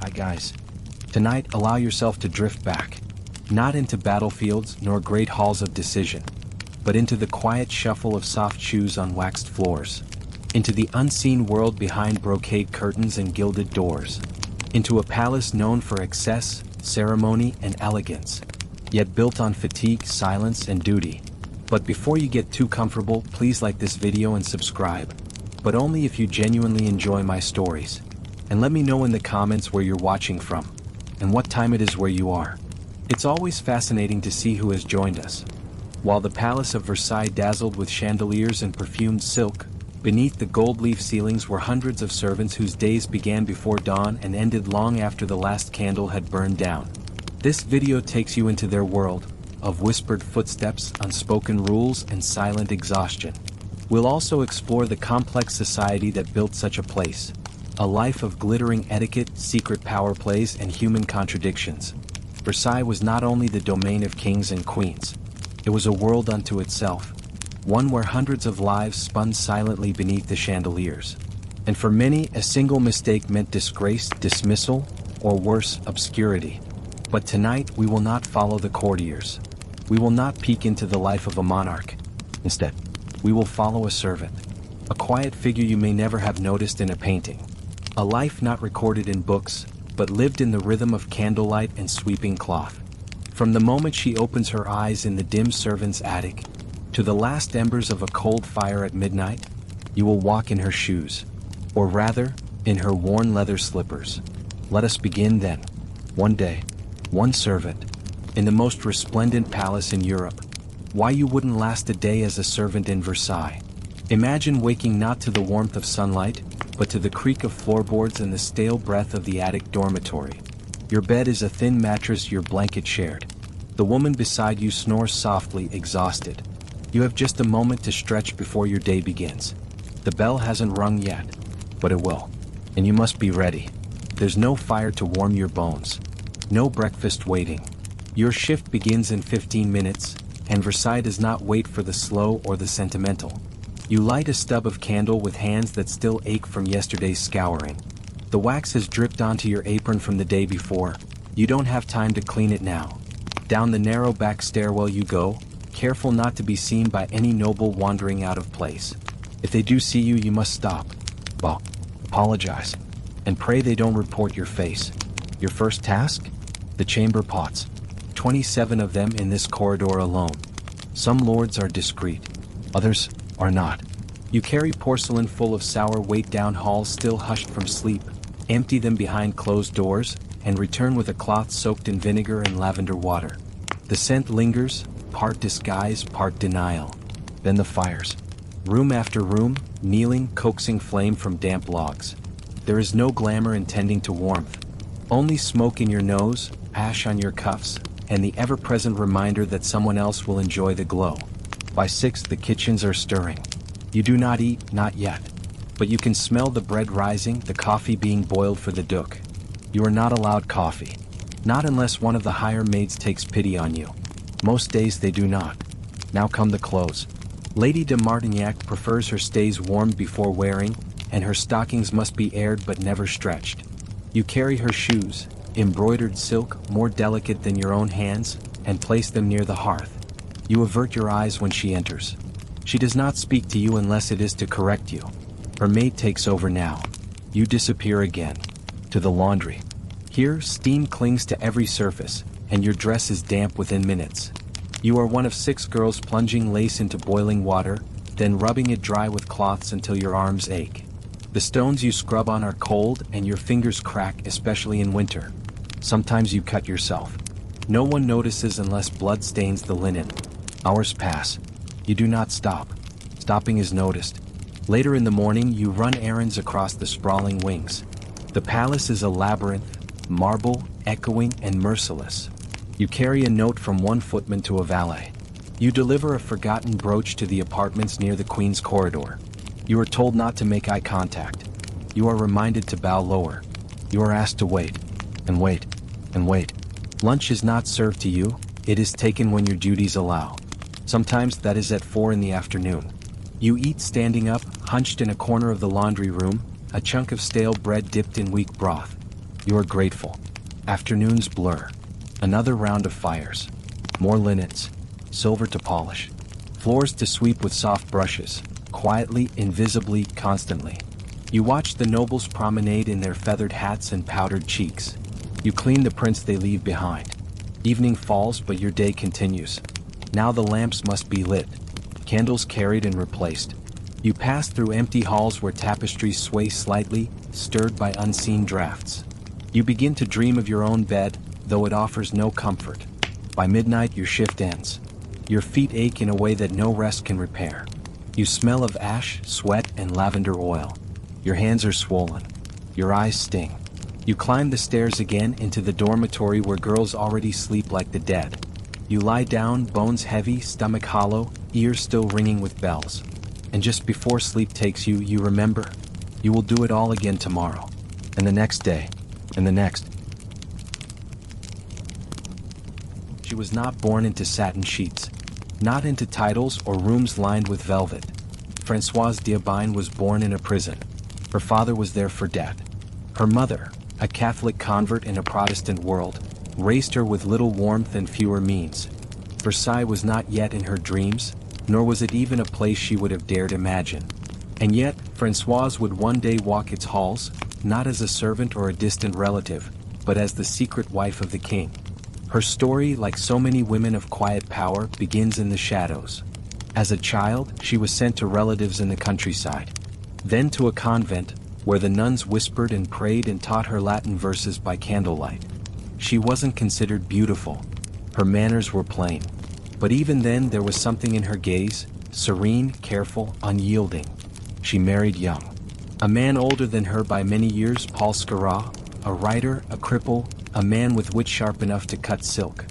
Hi guys. Tonight, allow yourself to drift back. Not into battlefields nor great halls of decision, but into the quiet shuffle of soft shoes on waxed floors. Into the unseen world behind brocade curtains and gilded doors. Into a palace known for excess, ceremony, and elegance, yet built on fatigue, silence, and duty. But before you get too comfortable, please like this video and subscribe. But only if you genuinely enjoy my stories. And let me know in the comments where you're watching from, and what time it is where you are. It's always fascinating to see who has joined us. While the Palace of Versailles dazzled with chandeliers and perfumed silk, beneath the gold leaf ceilings were hundreds of servants whose days began before dawn and ended long after the last candle had burned down. This video takes you into their world, of whispered footsteps, unspoken rules, and silent exhaustion. We'll also explore the complex society that built such a place. A life of glittering etiquette, secret power plays, and human contradictions. Versailles was not only the domain of kings and queens. It was a world unto itself. One where hundreds of lives spun silently beneath the chandeliers. And for many, a single mistake meant disgrace, dismissal, or worse, obscurity. But tonight, we will not follow the courtiers. We will not peek into the life of a monarch. Instead, we will follow a servant. A quiet figure you may never have noticed in a painting. A life not recorded in books, but lived in the rhythm of candlelight and sweeping cloth. From the moment she opens her eyes in the dim servant's attic, to the last embers of a cold fire at midnight, you will walk in her shoes. Or rather, in her worn leather slippers. Let us begin then. One day, one servant, in the most resplendent palace in Europe. Why you wouldn't last a day as a servant in Versailles. Imagine waking not to the warmth of sunlight, but to the creak of floorboards and the stale breath of the attic dormitory. Your bed is a thin mattress, your blanket shared. The woman beside you snores softly, exhausted. You have just a moment to stretch before your day begins. The bell hasn't rung yet, but it will. And you must be ready. There's no fire to warm your bones. No breakfast waiting. Your shift begins in 15 minutes, and Versailles does not wait for the slow or the sentimental. You light a stub of candle with hands that still ache from yesterday's scouring. The wax has dripped onto your apron from the day before. You don't have time to clean it now. Down the narrow back stairwell you go, careful not to be seen by any noble wandering out of place. If they do see you, you must stop. Well, apologize. And pray they don't report your face. Your first task? The chamber pots. 27 of them in this corridor alone. Some lords are discreet. Others are not. You carry porcelain full of sour weight down halls still hushed from sleep, empty them behind closed doors, and return with a cloth soaked in vinegar and lavender water. The scent lingers, part disguise, part denial. Then the fires. Room after room, kneeling, coaxing flame from damp logs. There is no glamour in tending to warmth. Only smoke in your nose, ash on your cuffs, and the ever-present reminder that someone else will enjoy the glow. By 6 the kitchens are stirring. You do not eat, not yet. But you can smell the bread rising, the coffee being boiled for the duke. You are not allowed coffee. Not unless one of the higher maids takes pity on you. Most days they do not. Now come the clothes. Lady de Martignac prefers her stays warmed before wearing, and her stockings must be aired but never stretched. You carry her shoes, embroidered silk, more delicate than your own hands, and place them near the hearth. You avert your eyes when she enters. She does not speak to you unless it is to correct you. Her maid takes over now. You disappear again. To the laundry. Here, steam clings to every surface, and your dress is damp within minutes. You are one of 6 girls plunging lace into boiling water, then rubbing it dry with cloths until your arms ache. The stones you scrub on are cold, and your fingers crack, especially in winter. Sometimes you cut yourself. No one notices unless blood stains the linen. Hours pass. You do not stop. Stopping is noticed. Later in the morning, you run errands across the sprawling wings. The palace is a labyrinth, marble, echoing, and merciless. You carry a note from one footman to a valet. You deliver a forgotten brooch to the apartments near the Queen's corridor. You are told not to make eye contact. You are reminded to bow lower. You are asked to wait, and wait, and wait. Lunch is not served to you, it is taken when your duties allow. Sometimes that is at 4 in the afternoon. You eat standing up, hunched in a corner of the laundry room, a chunk of stale bread dipped in weak broth. You are grateful. Afternoons blur. Another round of fires. More linnets. Silver to polish. Floors to sweep with soft brushes. Quietly, invisibly, constantly. You watch the nobles promenade in their feathered hats and powdered cheeks. You clean the prints they leave behind. Evening falls, but your day continues. Now the lamps must be lit. Candles carried and replaced. You pass through empty halls where tapestries sway slightly, stirred by unseen drafts. You begin to dream of your own bed, though it offers no comfort. By midnight your shift ends. Your feet ache in a way that no rest can repair. You smell of ash, sweat, and lavender oil. Your hands are swollen. Your eyes sting. You climb the stairs again into the dormitory where girls already sleep like the dead. You lie down, bones heavy, stomach hollow, ears still ringing with bells. And just before sleep takes you, you remember. You will do it all again tomorrow. And the next day. And the next. She was not born into satin sheets. Not into titles or rooms lined with velvet. Françoise d'Aubigné was born in a prison. Her father was there for debt. Her mother, a Catholic convert in a Protestant world, raised her with little warmth and fewer means. Versailles was not yet in her dreams, nor was it even a place she would have dared imagine. And yet, Françoise would one day walk its halls, not as a servant or a distant relative, but as the secret wife of the king. Her story, like so many women of quiet power, begins in the shadows. As a child, she was sent to relatives in the countryside. Then to a convent, where the nuns whispered and prayed and taught her Latin verses by candlelight. She wasn't considered beautiful. Her manners were plain. But even then there was something in her gaze, serene, careful, unyielding. She married young. A man older than her by many years, Paul Srories, a writer, a cripple, a man with wit sharp enough to cut silk.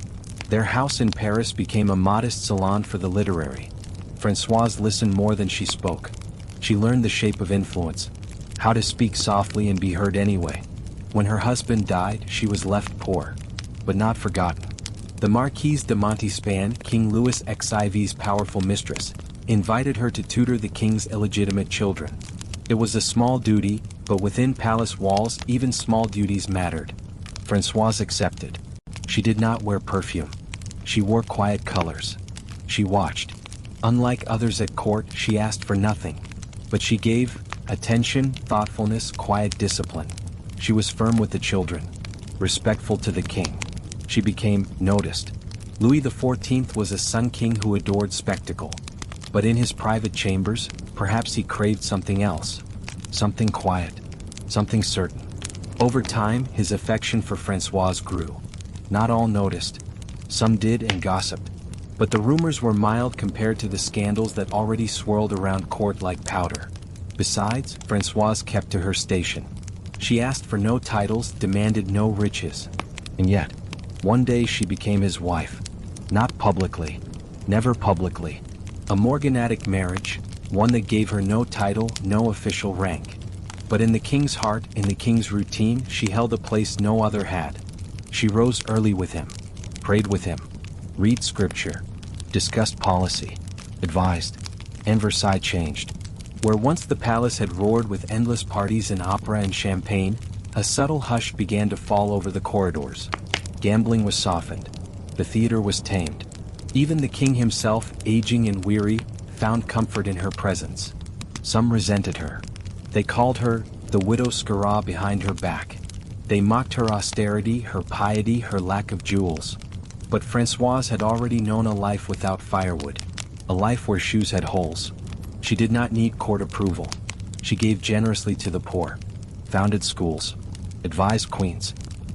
Their house in Paris became a modest salon for the literary. Françoise listened more than she spoke. She learned the shape of influence, how to speak softly and be heard anyway. When her husband died, she was left poor, but not forgotten. The Marquise de Montespan, King Louis XIV's powerful mistress, invited her to tutor the king's illegitimate children. It was a small duty, but within palace walls even small duties mattered. Françoise accepted. She did not wear perfume. She wore quiet colors. She watched. Unlike others at court, she asked for nothing. But she gave attention, thoughtfulness, quiet discipline. She was firm with the children, respectful to the king. She became noticed. Louis XIV was a sun king who adored spectacle. But in his private chambers, perhaps he craved something else. Something quiet. Something certain. Over time, his affection for Françoise grew. Not all noticed. Some did and gossiped. But the rumors were mild compared to the scandals that already swirled around court like powder. Besides, Françoise kept to her station. She asked for no titles, demanded no riches. And yet, one day she became his wife. Not publicly. Never publicly. A morganatic marriage, one that gave her no title, no official rank. But in the king's heart, in the king's routine, she held a place no other had. She rose early with him, prayed with him, read scripture, discussed policy, advised, and Versailles changed. Where once the palace had roared with endless parties and opera and champagne, a subtle hush began to fall over the corridors. Gambling was softened. The theater was tamed. Even the king himself, aging and weary, found comfort in her presence. Some resented her. They called her the widow Srories behind her back. They mocked her austerity, her piety, her lack of jewels. But Françoise had already known a life without firewood, a life where shoes had holes. She did not need court approval. She gave generously to the poor, founded schools, advised queens,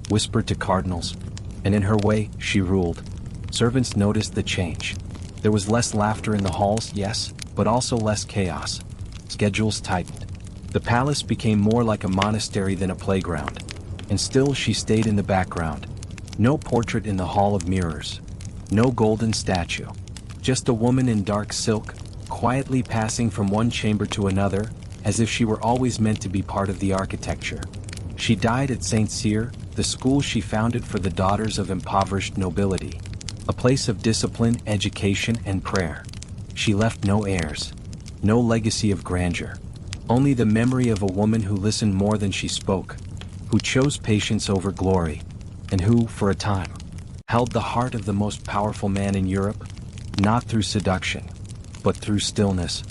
whispered to cardinals, and in her way, she ruled. Servants noticed the change. There was less laughter in the halls, yes, but also less chaos. Schedules tightened. The palace became more like a monastery than a playground. And still she stayed in the background. No portrait in the hall of mirrors. No golden statue. Just a woman in dark silk, quietly passing from one chamber to another, as if she were always meant to be part of the architecture. She died at St. Cyr, the school she founded for the daughters of impoverished nobility. A place of discipline, education, and prayer. She left no heirs. No legacy of grandeur. Only the memory of a woman who listened more than she spoke, who chose patience over glory, and who, for a time, held the heart of the most powerful man in Europe, not through seduction, but through stillness.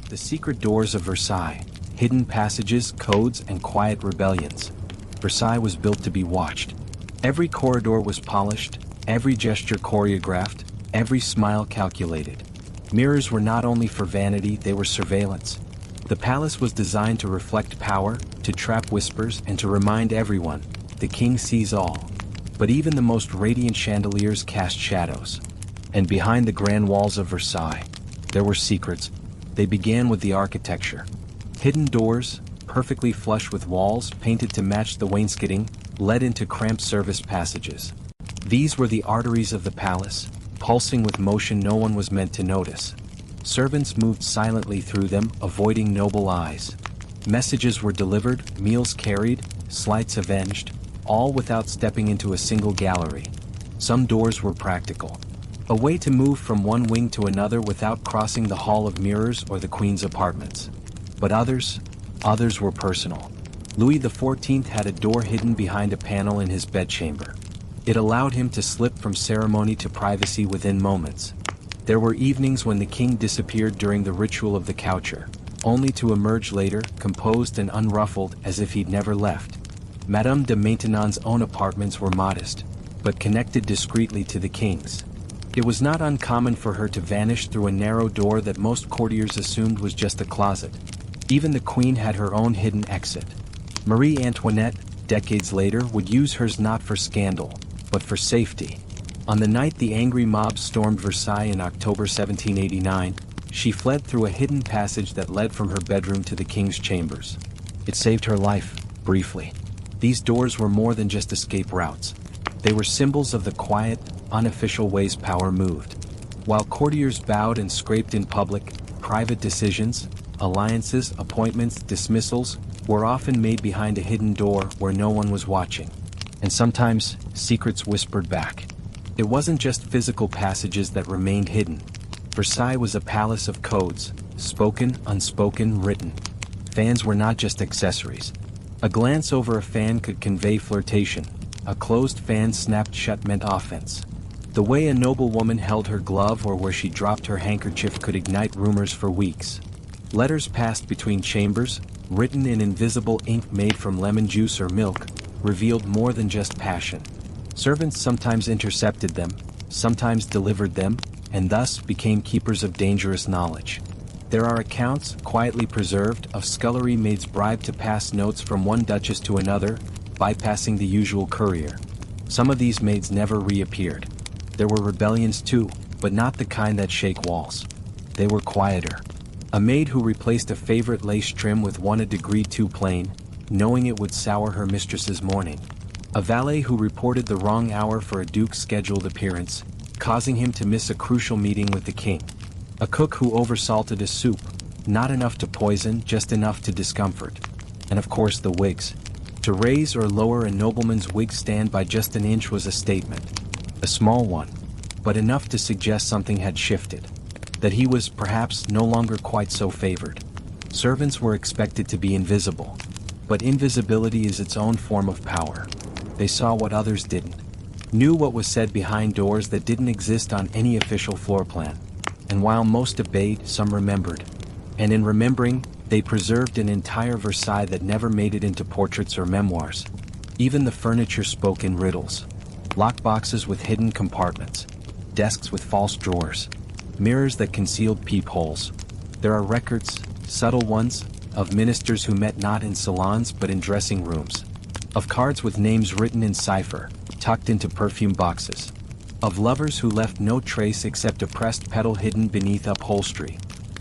The secret doors of Versailles, hidden passages, codes, and quiet rebellions. Versailles was built to be watched. Every corridor was polished, every gesture choreographed, every smile calculated. Mirrors were not only for vanity, they were surveillance. The palace was designed to reflect power, to trap whispers, and to remind everyone, the king sees all. But even the most radiant chandeliers cast shadows. And behind the grand walls of Versailles, there were secrets. They began with the architecture. Hidden doors, perfectly flush with walls painted to match the wainscoting, led into cramped service passages. These were the arteries of the palace, pulsing with motion no one was meant to notice. Servants moved silently through them, avoiding noble eyes. Messages were delivered, meals carried, slights avenged, all without stepping into a single gallery. Some doors were practical. A way to move from one wing to another without crossing the Hall of Mirrors or the Queen's apartments. But others were personal. Louis XIV had a door hidden behind a panel in his bedchamber. It allowed him to slip from ceremony to privacy within moments. There were evenings when the king disappeared during the ritual of the coucher, only to emerge later, composed and unruffled as if he'd never left. Madame de Maintenon's own apartments were modest, but connected discreetly to the king's. It was not uncommon for her to vanish through a narrow door that most courtiers assumed was just a closet. Even the queen had her own hidden exit. Marie Antoinette, decades later, would use hers not for scandal, but for safety. On the night the angry mob stormed Versailles in October 1789, she fled through a hidden passage that led from her bedroom to the king's chambers. It saved her life, briefly. These doors were more than just escape routes. They were symbols of the quiet, unofficial ways power moved. While courtiers bowed and scraped in public, private decisions, alliances, appointments, dismissals, were often made behind a hidden door where no one was watching. And sometimes, secrets whispered back. It wasn't just physical passages that remained hidden. Versailles was a palace of codes, spoken, unspoken, written. Fans were not just accessories. A glance over a fan could convey flirtation. A closed fan snapped shut meant offense. The way a noblewoman held her glove or where she dropped her handkerchief could ignite rumors for weeks. Letters passed between chambers, written in invisible ink made from lemon juice or milk, revealed more than just passion. Servants sometimes intercepted them, sometimes delivered them, and thus became keepers of dangerous knowledge. There are accounts, quietly preserved, of scullery maids bribed to pass notes from one duchess to another, bypassing the usual courier. Some of these maids never reappeared. There were rebellions too, but not the kind that shake walls. They were quieter. A maid who replaced a favorite lace trim with one a degree too plain, knowing it would sour her mistress's morning. A valet who reported the wrong hour for a duke's scheduled appearance, causing him to miss a crucial meeting with the king. A cook who oversalted a soup, not enough to poison, just enough to discomfort. And of course the wigs. To raise or lower a nobleman's wig stand by just an inch was a statement. A small one, but enough to suggest something had shifted. That he was, perhaps, no longer quite so favored. Servants were expected to be invisible. But invisibility is its own form of power. They saw what others didn't. Knew what was said behind doors that didn't exist on any official floor plan. And while most obeyed, some remembered. And in remembering, they preserved an entire Versailles that never made it into portraits or memoirs. Even the furniture spoke in riddles. Lockboxes with hidden compartments. Desks with false drawers. Mirrors that concealed peepholes. There are records, subtle ones, of ministers who met not in salons but in dressing rooms. Of cards with names written in cipher, tucked into perfume boxes. Of lovers who left no trace except a pressed petal hidden beneath upholstery.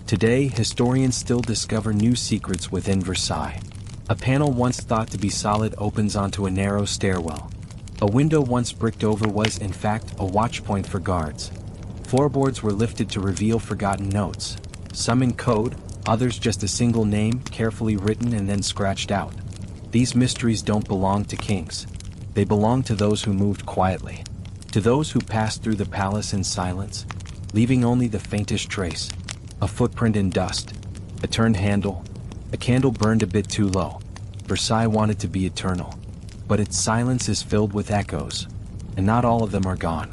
Today, historians still discover new secrets within Versailles. A panel once thought to be solid opens onto a narrow stairwell. A window once bricked over was, in fact, a watchpoint for guards. Floorboards were lifted to reveal forgotten notes. Some in code, others just a single name, carefully written and then scratched out. These mysteries don't belong to kings. They belong to those who moved quietly. To those who passed through the palace in silence, leaving only the faintest trace. A footprint in dust. A turned handle. A candle burned a bit too low. Versailles wanted to be eternal. But its silence is filled with echoes. And not all of them are gone.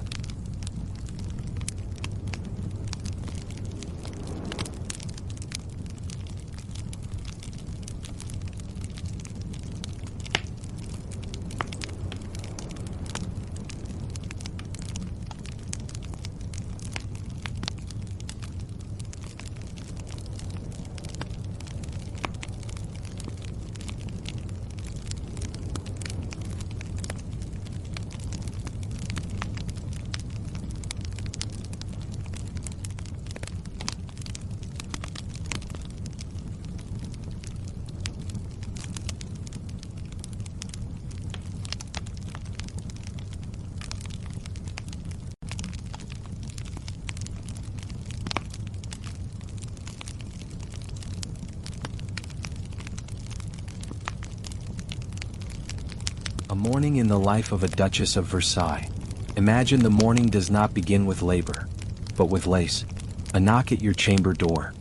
A morning in the life of a Duchess of Versailles. Imagine the morning does not begin with labor, but with lace. A knock at your chamber door.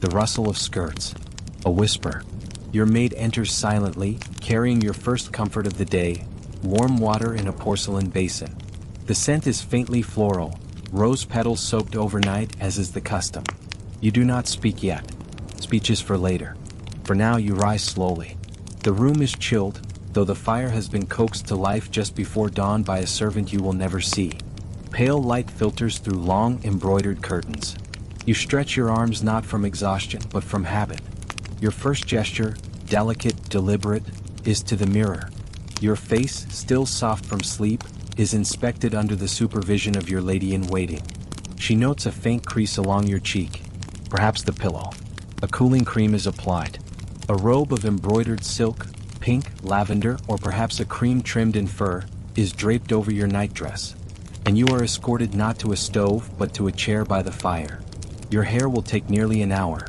The rustle of skirts. A whisper. Your maid enters silently, carrying your first comfort of the day, warm water in a porcelain basin. The scent is faintly floral, rose petals soaked overnight as is the custom. You do not speak yet. Speech is for later. For now you rise slowly. The room is chilled, though the fire has been coaxed to life just before dawn by a servant you will never see. Pale light filters through long, embroidered curtains. You stretch your arms not from exhaustion but from habit. Your first gesture, delicate, deliberate, is to the mirror. Your face, still soft from sleep, is inspected under the supervision of your lady-in-waiting. She notes a faint crease along your cheek, perhaps the pillow. A cooling cream is applied. A robe of embroidered silk, pink, lavender, or perhaps a cream trimmed in fur, is draped over your nightdress. And you are escorted not to a stove but to a chair by the fire. Your hair will take nearly an hour.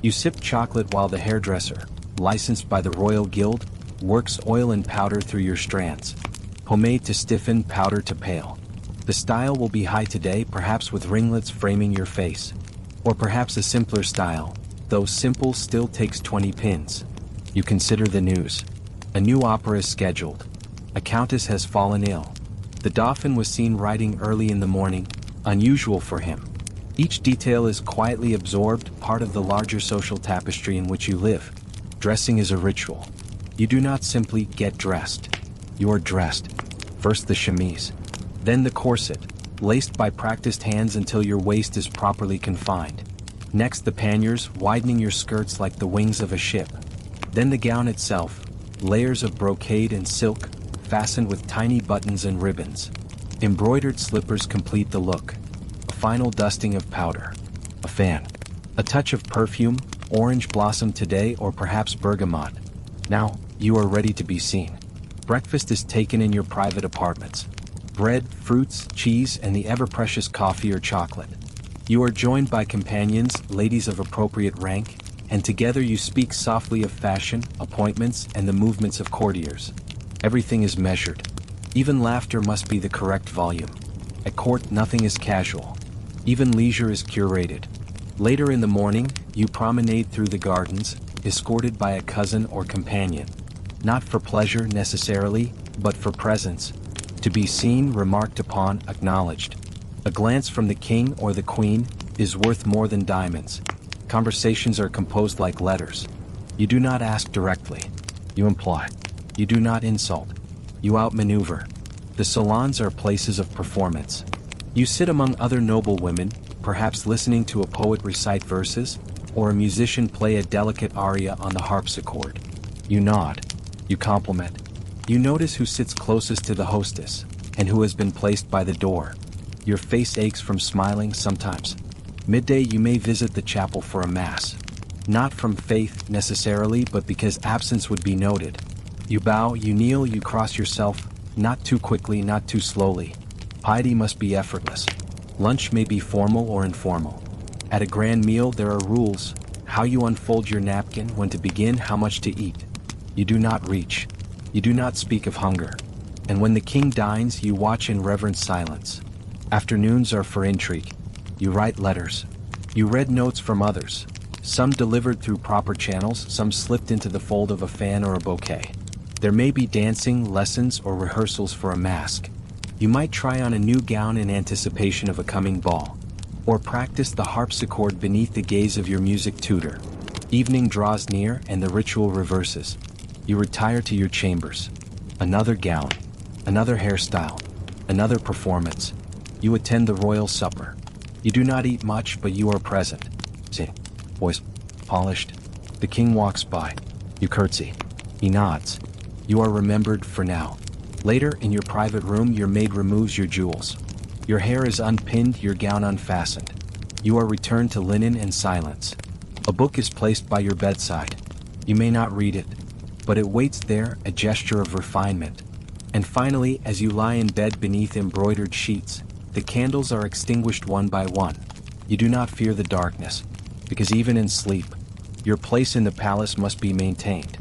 You sip chocolate while the hairdresser, licensed by the Royal Guild, works oil and powder through your strands. Pomade to stiffen, powder to pale. The style will be high today, perhaps with ringlets framing your face. Or perhaps a simpler style, though simple still takes 20 pins. You consider the news. A new opera is scheduled. A countess has fallen ill. The Dauphin was seen riding early in the morning, unusual for him. Each detail is quietly absorbed, part of the larger social tapestry in which you live. Dressing is a ritual. You do not simply get dressed. You are dressed. First the chemise. Then the corset, laced by practiced hands until your waist is properly confined. Next the panniers, widening your skirts like the wings of a ship. Then the gown itself, layers of brocade and silk, fastened with tiny buttons and ribbons. Embroidered slippers complete the look. A final dusting of powder. A fan. A touch of perfume, orange blossom today or perhaps bergamot. Now, you are ready to be seen. Breakfast is taken in your private apartments. Bread, fruits, cheese, and the ever-precious coffee or chocolate. You are joined by companions, ladies of appropriate rank, and together you speak softly of fashion, appointments, and the movements of courtiers. Everything is measured. Even laughter must be the correct volume. At court, nothing is casual. Even leisure is curated. Later in the morning, you promenade through the gardens, escorted by a cousin or companion. Not for pleasure necessarily, but for presence. To be seen, remarked upon, acknowledged. A glance from the king or the queen is worth more than diamonds. Conversations are composed like letters. You do not ask directly. You imply. You do not insult. You outmaneuver. The salons are places of performance. You sit among other noble women, perhaps listening to a poet recite verses, or a musician play a delicate aria on the harpsichord. You nod. You compliment. You notice who sits closest to the hostess, and who has been placed by the door. Your face aches from smiling sometimes. Midday you may visit the chapel for a mass. Not from faith necessarily, but because absence would be noted. You bow, you kneel, you cross yourself, not too quickly, not too slowly. Piety must be effortless. Lunch may be formal or informal. At a grand meal there are rules: how you unfold your napkin, when to begin, how much to eat. You do not reach. You do not speak of hunger. And when the king dines, you watch in reverent silence. Afternoons are for intrigue. You write letters. You read notes from others. Some delivered through proper channels, some slipped into the fold of a fan or a bouquet. There may be dancing, lessons, or rehearsals for a mask. You might try on a new gown in anticipation of a coming ball. Or practice the harpsichord beneath the gaze of your music tutor. Evening draws near and the ritual reverses. You retire to your chambers. Another gown. Another hairstyle. Another performance. You attend the royal supper. You do not eat much, but you are present. See, voice polished. The king walks by. You curtsy. He nods. You are remembered for now. Later, in your private room, your maid removes your jewels. Your hair is unpinned, your gown unfastened. You are returned to linen and silence. A book is placed by your bedside. You may not read it, but it waits there, a gesture of refinement. And finally, as you lie in bed beneath embroidered sheets, the candles are extinguished one by one. You do not fear the darkness, because even in sleep, your place in the palace must be maintained.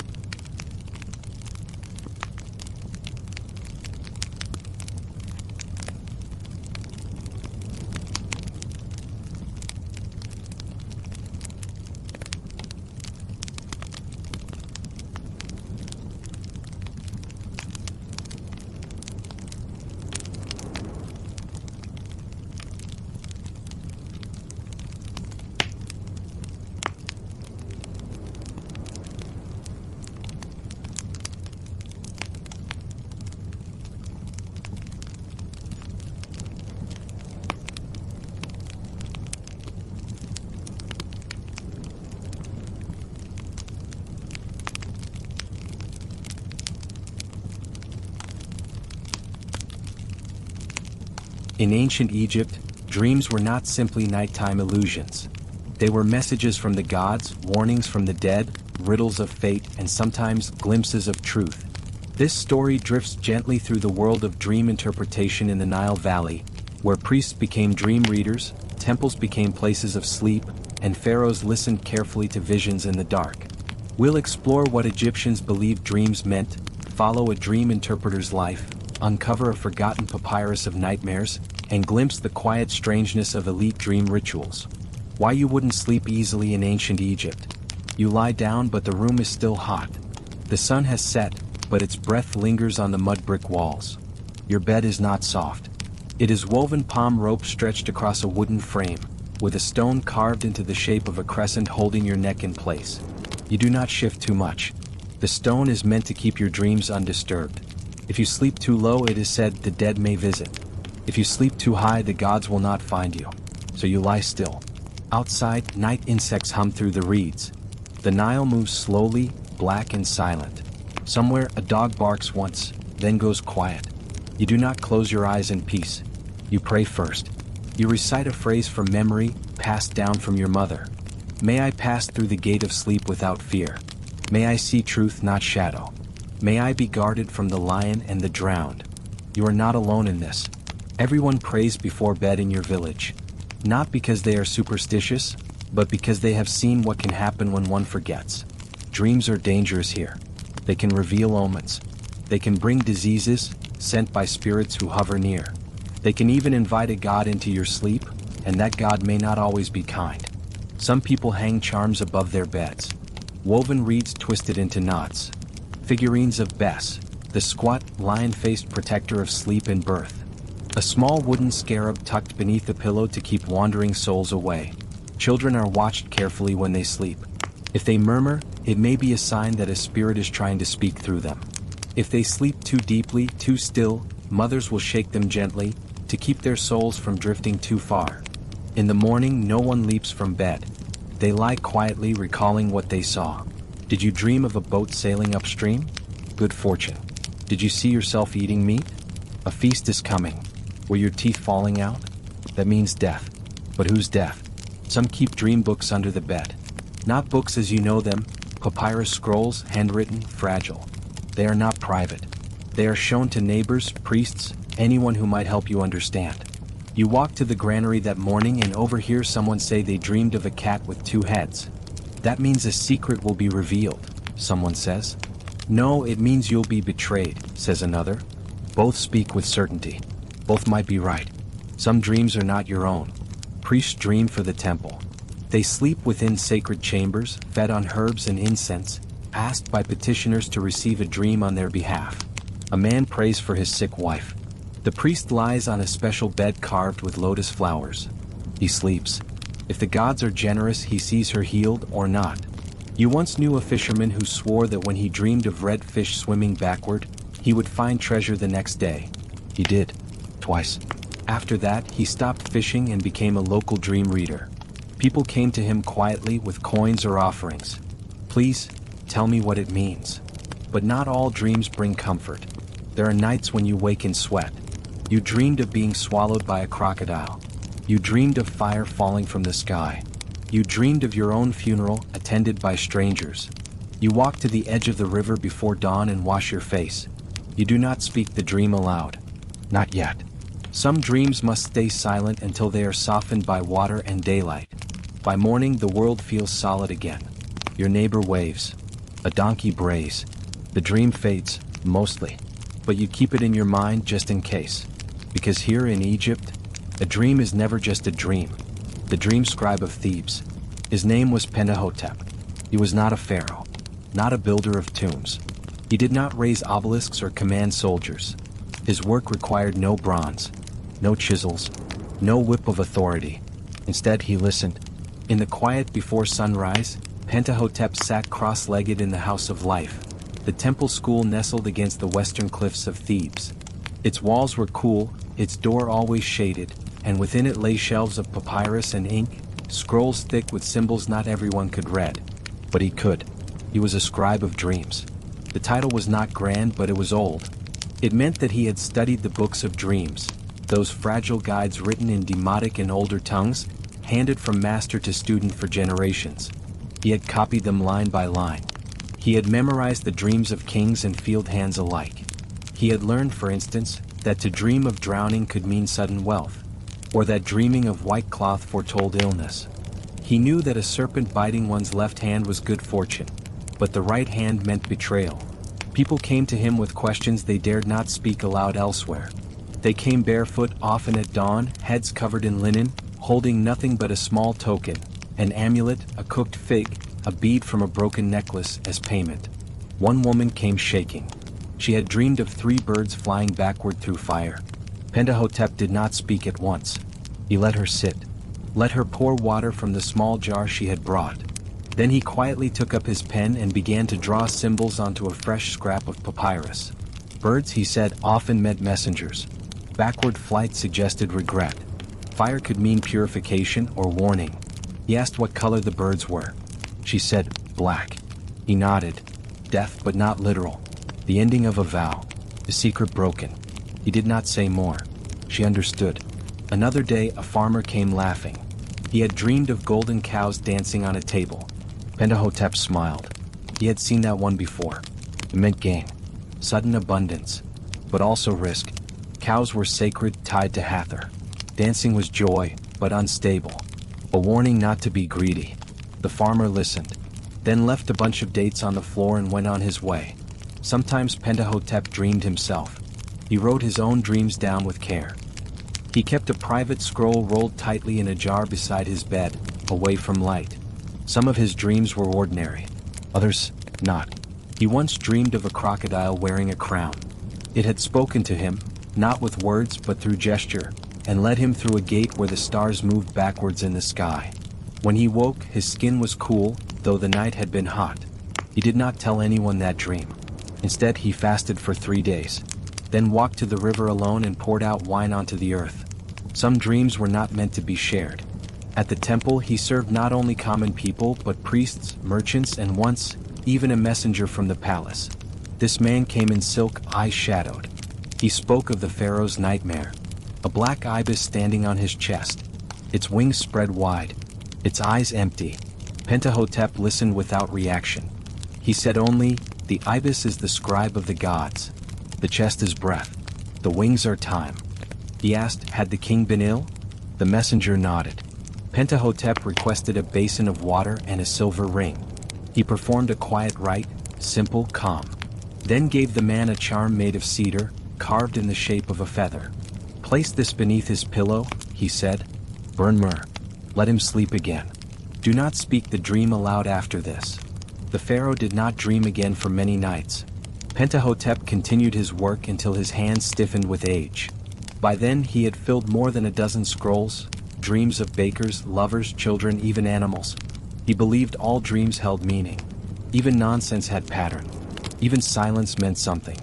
In ancient Egypt, dreams were not simply nighttime illusions. They were messages from the gods, warnings from the dead, riddles of fate, and sometimes glimpses of truth. This story drifts gently through the world of dream interpretation in the Nile Valley, where priests became dream readers, temples became places of sleep, and pharaohs listened carefully to visions in the dark. We'll explore what Egyptians believed dreams meant, follow a dream interpreter's life, uncover a forgotten papyrus of nightmares, and glimpse the quiet strangeness of elite dream rituals. Why you wouldn't sleep easily in ancient Egypt. You lie down, but the room is still hot. The sun has set, but its breath lingers on the mud brick walls. Your bed is not soft. It is woven palm rope stretched across a wooden frame, with a stone carved into the shape of a crescent holding your neck in place. You do not shift too much. The stone is meant to keep your dreams undisturbed. If you sleep too low, it is said the dead may visit. If you sleep too high, the gods will not find you. So you lie still. Outside, night insects hum through the reeds. The Nile moves slowly, black and silent. Somewhere a dog barks once, then goes quiet. You do not close your eyes in peace. You pray first. You recite a phrase from memory, passed down from your mother. May I pass through the gate of sleep without fear. May I see truth, not shadow. May I be guarded from the lion and the drowned. You are not alone in this. Everyone prays before bed in your village. Not because they are superstitious, but because they have seen what can happen when one forgets. Dreams are dangerous here. They can reveal omens. They can bring diseases, sent by spirits who hover near. They can even invite a god into your sleep, and that god may not always be kind. Some people hang charms above their beds. Woven reeds twisted into knots. Figurines of Bess, the squat, lion-faced protector of sleep and birth. A small wooden scarab tucked beneath the pillow to keep wandering souls away. Children are watched carefully when they sleep. If they murmur, it may be a sign that a spirit is trying to speak through them. If they sleep too deeply, too still, mothers will shake them gently, to keep their souls from drifting too far. In the morning, no one leaps from bed. They lie quietly, recalling what they saw. Did you dream of a boat sailing upstream? Good fortune. Did you see yourself eating meat? A feast is coming. Were your teeth falling out? That means death. But whose death? Some keep dream books under the bed. Not books as you know them, papyrus scrolls, handwritten, fragile. They are not private. They are shown to neighbors, priests, anyone who might help you understand. You walk to the granary that morning and overhear someone say they dreamed of a cat with 2 heads. That means a secret will be revealed, someone says. No, it means you'll be betrayed, says another. Both speak with certainty. Both might be right. Some dreams are not your own. Priests dream for the temple. They sleep within sacred chambers, fed on herbs and incense, asked by petitioners to receive a dream on their behalf. A man prays for his sick wife. The priest lies on a special bed carved with lotus flowers. He sleeps. If the gods are generous, he sees her healed or not. You once knew a fisherman who swore that when he dreamed of red fish swimming backward, he would find treasure the next day. He did. Twice. After that, he stopped fishing and became a local dream reader. People came to him quietly with coins or offerings. Please, tell me what it means. But not all dreams bring comfort. There are nights when you wake in sweat. You dreamed of being swallowed by a crocodile. You dreamed of fire falling from the sky. You dreamed of your own funeral, attended by strangers. You walk to the edge of the river before dawn and wash your face. You do not speak the dream aloud. Not yet. Some dreams must stay silent until they are softened by water and daylight. By morning, the world feels solid again. Your neighbor waves. A donkey brays. The dream fades, mostly. But you keep it in your mind just in case. Because here in Egypt, a dream is never just a dream. The dream scribe of Thebes. His name was Pentahotep. He was not a pharaoh, not a builder of tombs. He did not raise obelisks or command soldiers. His work required no bronze, no chisels, no whip of authority. Instead, he listened. In the quiet before sunrise, Pentahotep sat cross-legged in the House of Life, the temple school nestled against the western cliffs of Thebes. Its walls were cool, its door always shaded, and within it lay shelves of papyrus and ink, scrolls thick with symbols not everyone could read. But he could. He was a scribe of dreams. The title was not grand, but it was old. It meant that he had studied the books of dreams, those fragile guides written in demotic and older tongues, handed from master to student for generations. He had copied them line by line. He had memorized the dreams of kings and field hands alike. He had learned, for instance, that to dream of drowning could mean sudden wealth, or that dreaming of white cloth foretold illness. He knew that a serpent biting one's left hand was good fortune, but the right hand meant betrayal. People came to him with questions they dared not speak aloud elsewhere. They came barefoot, often at dawn, heads covered in linen, holding nothing but a small token, an amulet, a cooked fig, a bead from a broken necklace as payment. One woman came shaking. She had dreamed of 3 birds flying backward through fire. Pentahotep did not speak at once. He let her sit. Let her pour water from the small jar she had brought. Then he quietly took up his pen and began to draw symbols onto a fresh scrap of papyrus. Birds, he said, often meant messengers. Backward flight suggested regret. Fire could mean purification or warning. He asked what color the birds were. She said, black. He nodded. Death, but not literal. The ending of a vow. The secret broken. He did not say more. She understood. Another day, a farmer came laughing. He had dreamed of golden cows dancing on a table. Pentahotep smiled. He had seen that one before. It meant gain. sudden abundance, but also risk. Cows were sacred, tied to Hathor. Dancing was joy, but unstable. A warning not to be greedy. The farmer listened, then left a bunch of dates on the floor and went on his way. Sometimes Pentahotep dreamed himself. He wrote his own dreams down with care. He kept a private scroll rolled tightly in a jar beside his bed, away from light. Some of his dreams were ordinary, others not. He once dreamed of a crocodile wearing a crown. It had spoken to him, not with words but through gesture, and led him through a gate where the stars moved backwards in the sky. When he woke, his skin was cool, though the night had been hot. He did not tell anyone that dream. Instead, he fasted for 3 days, then walked to the river alone and poured out wine onto the earth. Some dreams were not meant to be shared. At the temple, he served not only common people but priests, merchants, and once, even a messenger from the palace. This man came in silk, eyes shadowed. He spoke of the pharaoh's nightmare. A black ibis standing on his chest, its wings spread wide, its eyes empty. Pentahotep listened without reaction. He said only, "The ibis is the scribe of the gods. The chest is breath. The wings are time." He asked, had the king been ill? The messenger nodded. Pentahotep requested a basin of water and a silver ring. He performed a quiet rite, simple, calm. Then gave the man a charm made of cedar, carved in the shape of a feather. "Place this beneath his pillow," he said. "Burn myrrh. Let him sleep again. Do not speak the dream aloud after this." The pharaoh did not dream again for many nights. Pentahotep continued his work until his hands stiffened with age. By then he had filled more than a dozen scrolls, dreams of bakers, lovers, children, even animals. He believed all dreams held meaning. Even nonsense had pattern. Even silence meant something.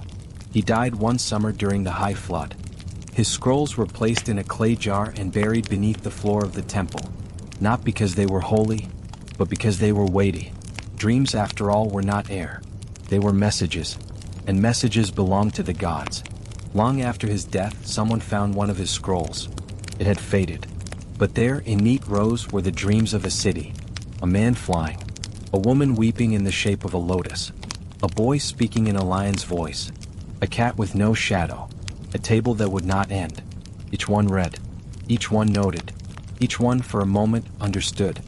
He died one summer during the high flood. His scrolls were placed in a clay jar and buried beneath the floor of the temple. Not because they were holy, but because they were weighty. Dreams, after all, were not air. They were messages, and messages belonged to the gods. Long after his death, someone found one of his scrolls. It had faded. But there, in neat rows, were the dreams of a city. A man flying. A woman weeping in the shape of a lotus. A boy speaking in a lion's voice. A cat with no shadow. A table that would not end. Each one read. Each one noted. Each one for a moment understood.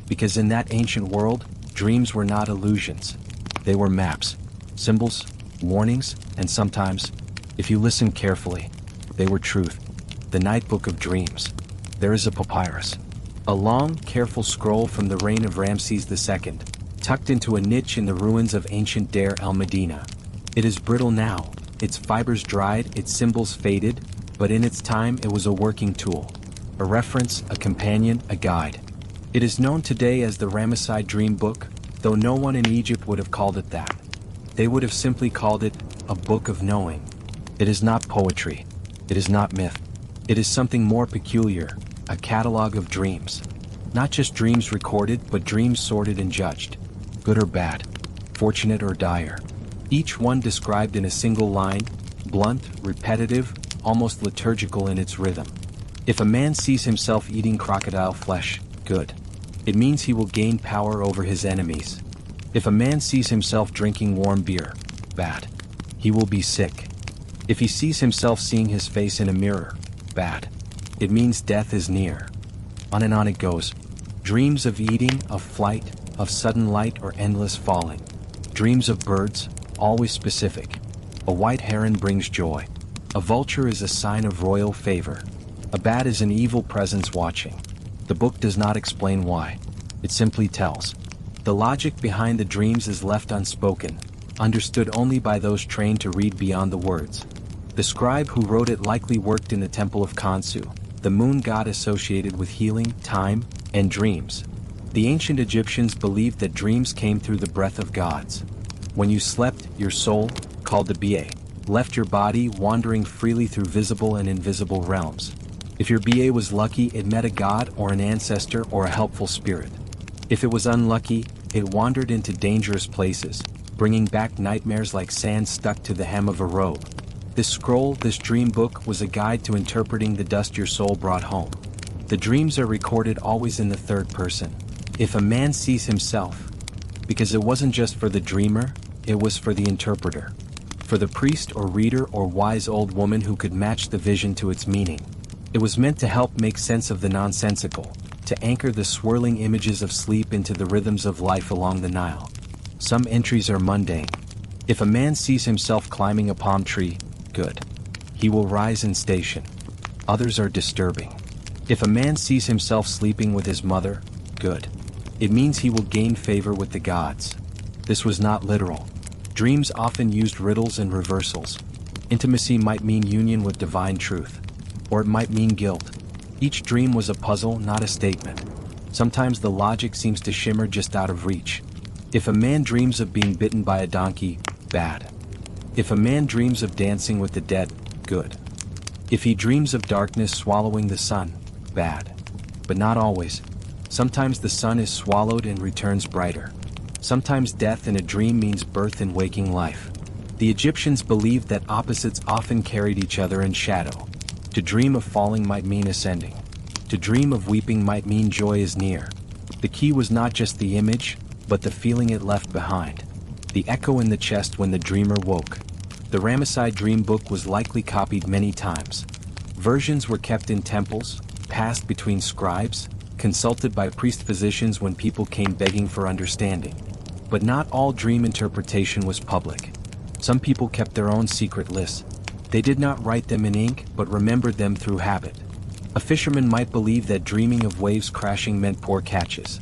Because in that ancient world, dreams were not illusions. They were maps, symbols, warnings, and sometimes, if you listened carefully, they were truth. The Night Book of Dreams. There is a papyrus. A long, careful scroll from the reign of Ramses II, tucked into a niche in the ruins of ancient Deir el-Medina. It is brittle now, its fibers dried, its symbols faded, but in its time it was a working tool. A reference, a companion, a guide. It is known today as the Ramesside Dream Book, though no one in Egypt would have called it that. They would have simply called it a book of knowing. It is not poetry. It is not myth. It is something more peculiar, a catalog of dreams. Not just dreams recorded, but dreams sorted and judged. Good or bad, fortunate or dire. Each one described in a single line, blunt, repetitive, almost liturgical in its rhythm. If a man sees himself eating crocodile flesh, good. It means he will gain power over his enemies. If a man sees himself drinking warm beer, bad. He will be sick. If he sees himself seeing his face in a mirror, bad. It means death is near. On and on it goes. Dreams of eating, of flight, of sudden light or endless falling. Dreams of birds, always specific. A white heron brings joy. A vulture is a sign of royal favor. A bat is an evil presence watching. The book does not explain why. It simply tells. The logic behind the dreams is left unspoken, understood only by those trained to read beyond the words. The scribe who wrote it likely worked in the temple of Khonsu, the moon god associated with healing, time, and dreams. The ancient Egyptians believed that dreams came through the breath of gods. When you slept, your soul, called the Ba, left your body wandering freely through visible and invisible realms. If your Ba was lucky, it met a god or an ancestor or a helpful spirit. If it was unlucky, it wandered into dangerous places, bringing back nightmares like sand stuck to the hem of a robe. This scroll, this dream book, was a guide to interpreting the dust your soul brought home. The dreams are recorded always in the third person. If a man sees himself, because it wasn't just for the dreamer, it was for the interpreter. for the priest or reader or wise old woman who could match the vision to its meaning. It was meant to help make sense of the nonsensical, to anchor the swirling images of sleep into the rhythms of life along the Nile. Some entries are mundane. If a man sees himself climbing a palm tree, good. He will rise in station. Others are disturbing. If a man sees himself sleeping with his mother, good. It means he will gain favor with the gods. This was not literal. Dreams often used riddles and reversals. Intimacy might mean union with divine truth, or it might mean guilt. Each dream was a puzzle, not a statement. Sometimes the logic seems to shimmer just out of reach. If a man dreams of being bitten by a donkey, bad. If a man dreams of dancing with the dead, good. If he dreams of darkness swallowing the sun, bad. But not always. Sometimes the sun is swallowed and returns brighter. Sometimes death in a dream means birth in waking life. The Egyptians believed that opposites often carried each other in shadow. To dream of falling might mean ascending. To dream of weeping might mean joy is near. The key was not just the image, but the feeling it left behind. The echo in the chest when the dreamer woke. The Ramesside dream book was likely copied many times. Versions were kept in temples, passed between scribes, consulted by priest-physicians when people came begging for understanding. But not all dream interpretation was public. Some people kept their own secret lists. They did not write them in ink but remembered them through habit. A fisherman might believe that dreaming of waves crashing meant poor catches.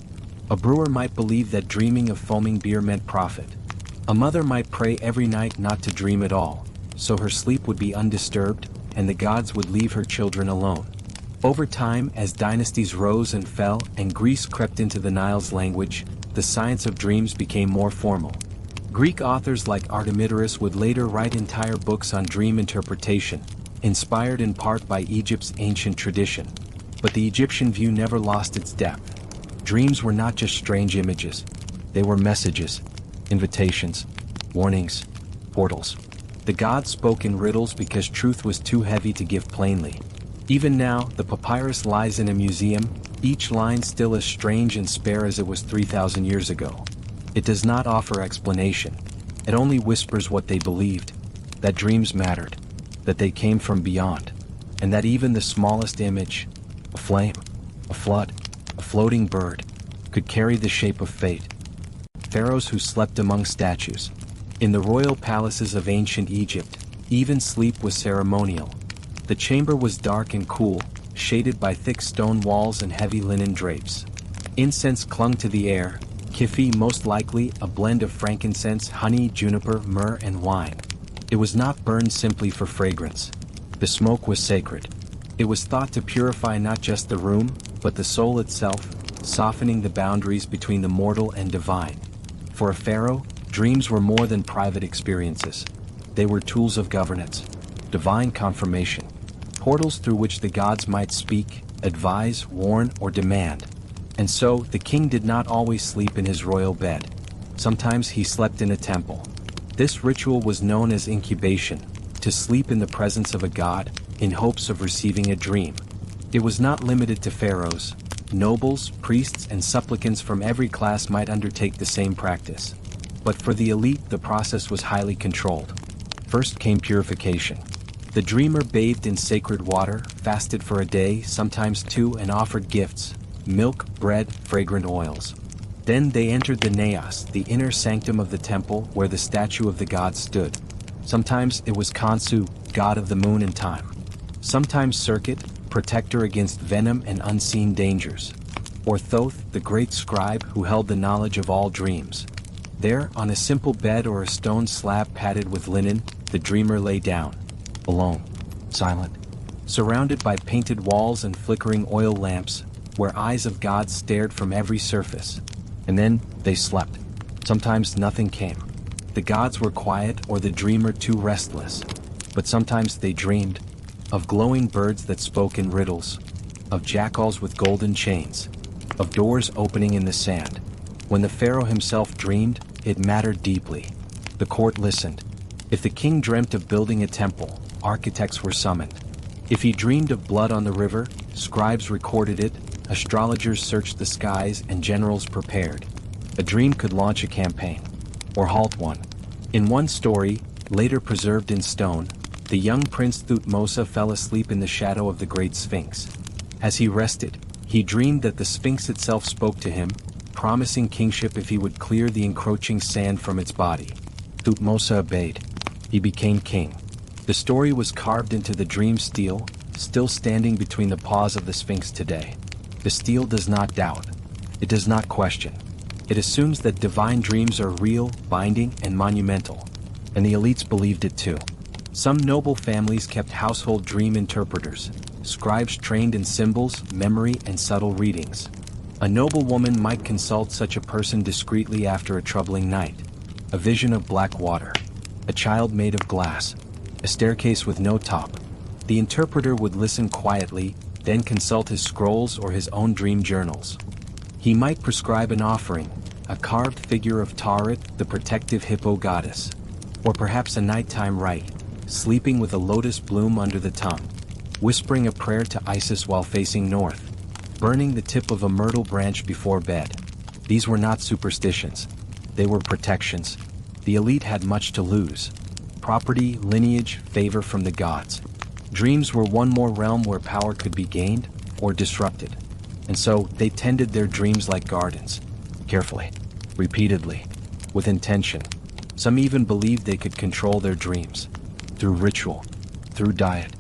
A brewer might believe that dreaming of foaming beer meant profit. A mother might pray every night not to dream at all, so her sleep would be undisturbed and the gods would leave her children alone. Over time, as dynasties rose and fell and Greece crept into the Nile's language, the science of dreams became more formal. Greek authors like Artemidorus would later write entire books on dream interpretation, inspired in part by Egypt's ancient tradition. But the Egyptian view never lost its depth. Dreams were not just strange images. They were messages, invitations, warnings, portals. The gods spoke in riddles because truth was too heavy to give plainly. Even now, the papyrus lies in a museum, each line still as strange and spare as it was 3,000 years ago. It does not offer explanation. It only whispers what they believed, that dreams mattered, that they came from beyond, and that even the smallest image, a flame, a flood, a floating bird, could carry the shape of fate. Pharaohs who slept among statues. In the royal palaces of ancient Egypt, even sleep was ceremonial. The chamber was dark and cool, shaded by thick stone walls and heavy linen drapes. Incense clung to the air, kifi most likely a blend of frankincense, honey, juniper, myrrh, and wine. It was not burned simply for fragrance. The smoke was sacred. It was thought to purify not just the room, but the soul itself, softening the boundaries between the mortal and divine. For a pharaoh, dreams were more than private experiences. They were tools of governance, divine confirmation, portals through which the gods might speak, advise, warn, or demand. And so, the king did not always sleep in his royal bed. Sometimes he slept in a temple. This ritual was known as incubation, to sleep in the presence of a god, in hopes of receiving a dream. It was not limited to pharaohs. Nobles, priests, and supplicants from every class might undertake the same practice. But for the elite, the process was highly controlled. First came purification. The dreamer bathed in sacred water, fasted for a day, sometimes two, and offered gifts: milk, bread, fragrant oils. Then they entered the naos, the inner sanctum of the temple where the statue of the god stood. Sometimes it was Khonsu, god of the moon and time. Sometimes Serket, protector against venom and unseen dangers. Or Thoth, the great scribe who held the knowledge of all dreams. There, on a simple bed or a stone slab padded with linen, the dreamer lay down, alone, silent, surrounded by painted walls and flickering oil lamps, where eyes of gods stared from every surface. And then, they slept. Sometimes nothing came. The gods were quiet or the dreamer too restless. But sometimes they dreamed of glowing birds that spoke in riddles, of jackals with golden chains, of doors opening in the sand. When the pharaoh himself dreamed, it mattered deeply. The court listened. If the king dreamt of building a temple, architects were summoned. If he dreamed of blood on the river, scribes recorded it, astrologers searched the skies, and generals prepared. A dream could launch a campaign, or halt one. In one story, Later preserved in stone, the young prince Thutmose fell asleep in the shadow of the great Sphinx. As he rested, he dreamed that the Sphinx itself spoke to him, promising kingship if he would clear the encroaching sand from its body. Thutmose obeyed. He became king. The story was carved into the dream stele, still standing between the paws of the Sphinx today. The stele does not doubt. It does not question. It assumes that divine dreams are real, binding, and monumental. And the elites believed it too. Some noble families kept household dream interpreters, scribes trained in symbols, memory, and subtle readings. A noble woman might consult such a person discreetly after a troubling night. A vision of black water. A child made of glass. A staircase with no top. The interpreter would listen quietly, then consult his scrolls or his own dream journals. He might prescribe an offering, a carved figure of Tarit, the protective hippo goddess. Or perhaps a nighttime rite, sleeping with a lotus bloom under the tongue. Whispering a prayer to Isis while facing north. Burning the tip of a myrtle branch before bed. These were not superstitions. They were protections. The elite had much to lose. Property, lineage, favor from the gods. Dreams were one more realm where power could be gained or disrupted. And so, they tended their dreams like gardens. Carefully. Repeatedly. With intention. Some even believed they could control their dreams. Through ritual. Through diet.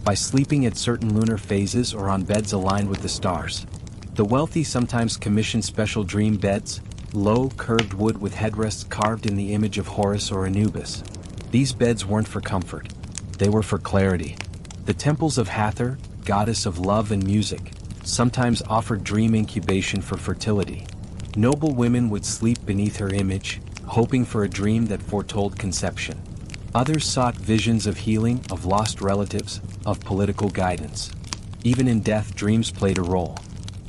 By sleeping at certain lunar phases or on beds aligned with the stars. The wealthy sometimes commissioned special dream beds, low, curved wood with headrests carved in the image of Horus or Anubis. These beds weren't for comfort. They were for clarity. The temples of Hathor, goddess of love and music, sometimes offered dream incubation for fertility. Noble women would sleep beneath her image, hoping for a dream that foretold conception. Others sought visions of healing, of lost relatives, of political guidance. Even in death, dreams played a role.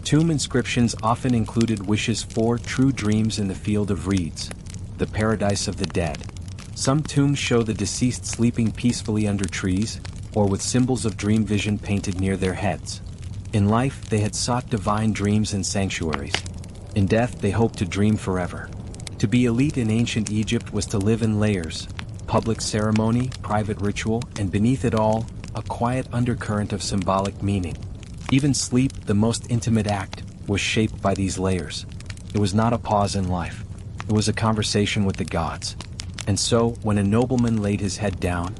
Tomb inscriptions often included wishes for true dreams in the field of reeds, the paradise of the dead. Some tombs show the deceased sleeping peacefully under trees, or with symbols of dream vision painted near their heads. In life, they had sought divine dreams in sanctuaries. In death, they hoped to dream forever. To be elite in ancient Egypt was to live in layers. Public ceremony, private ritual, and beneath it all, a quiet undercurrent of symbolic meaning. Even sleep, the most intimate act, was shaped by these layers. It was not a pause in life. It was a conversation with the gods. And so, when a nobleman laid his head down,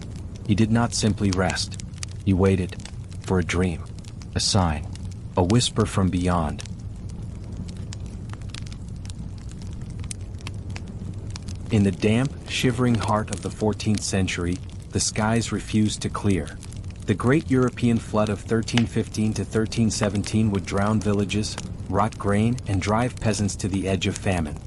he did not simply rest. He waited for a dream, a sign, a whisper from beyond. In the damp, shivering heart of the 14th century, the skies refused to clear. The great European flood of 1315 to 1317 would drown villages, rot grain, and drive peasants to the edge of famine.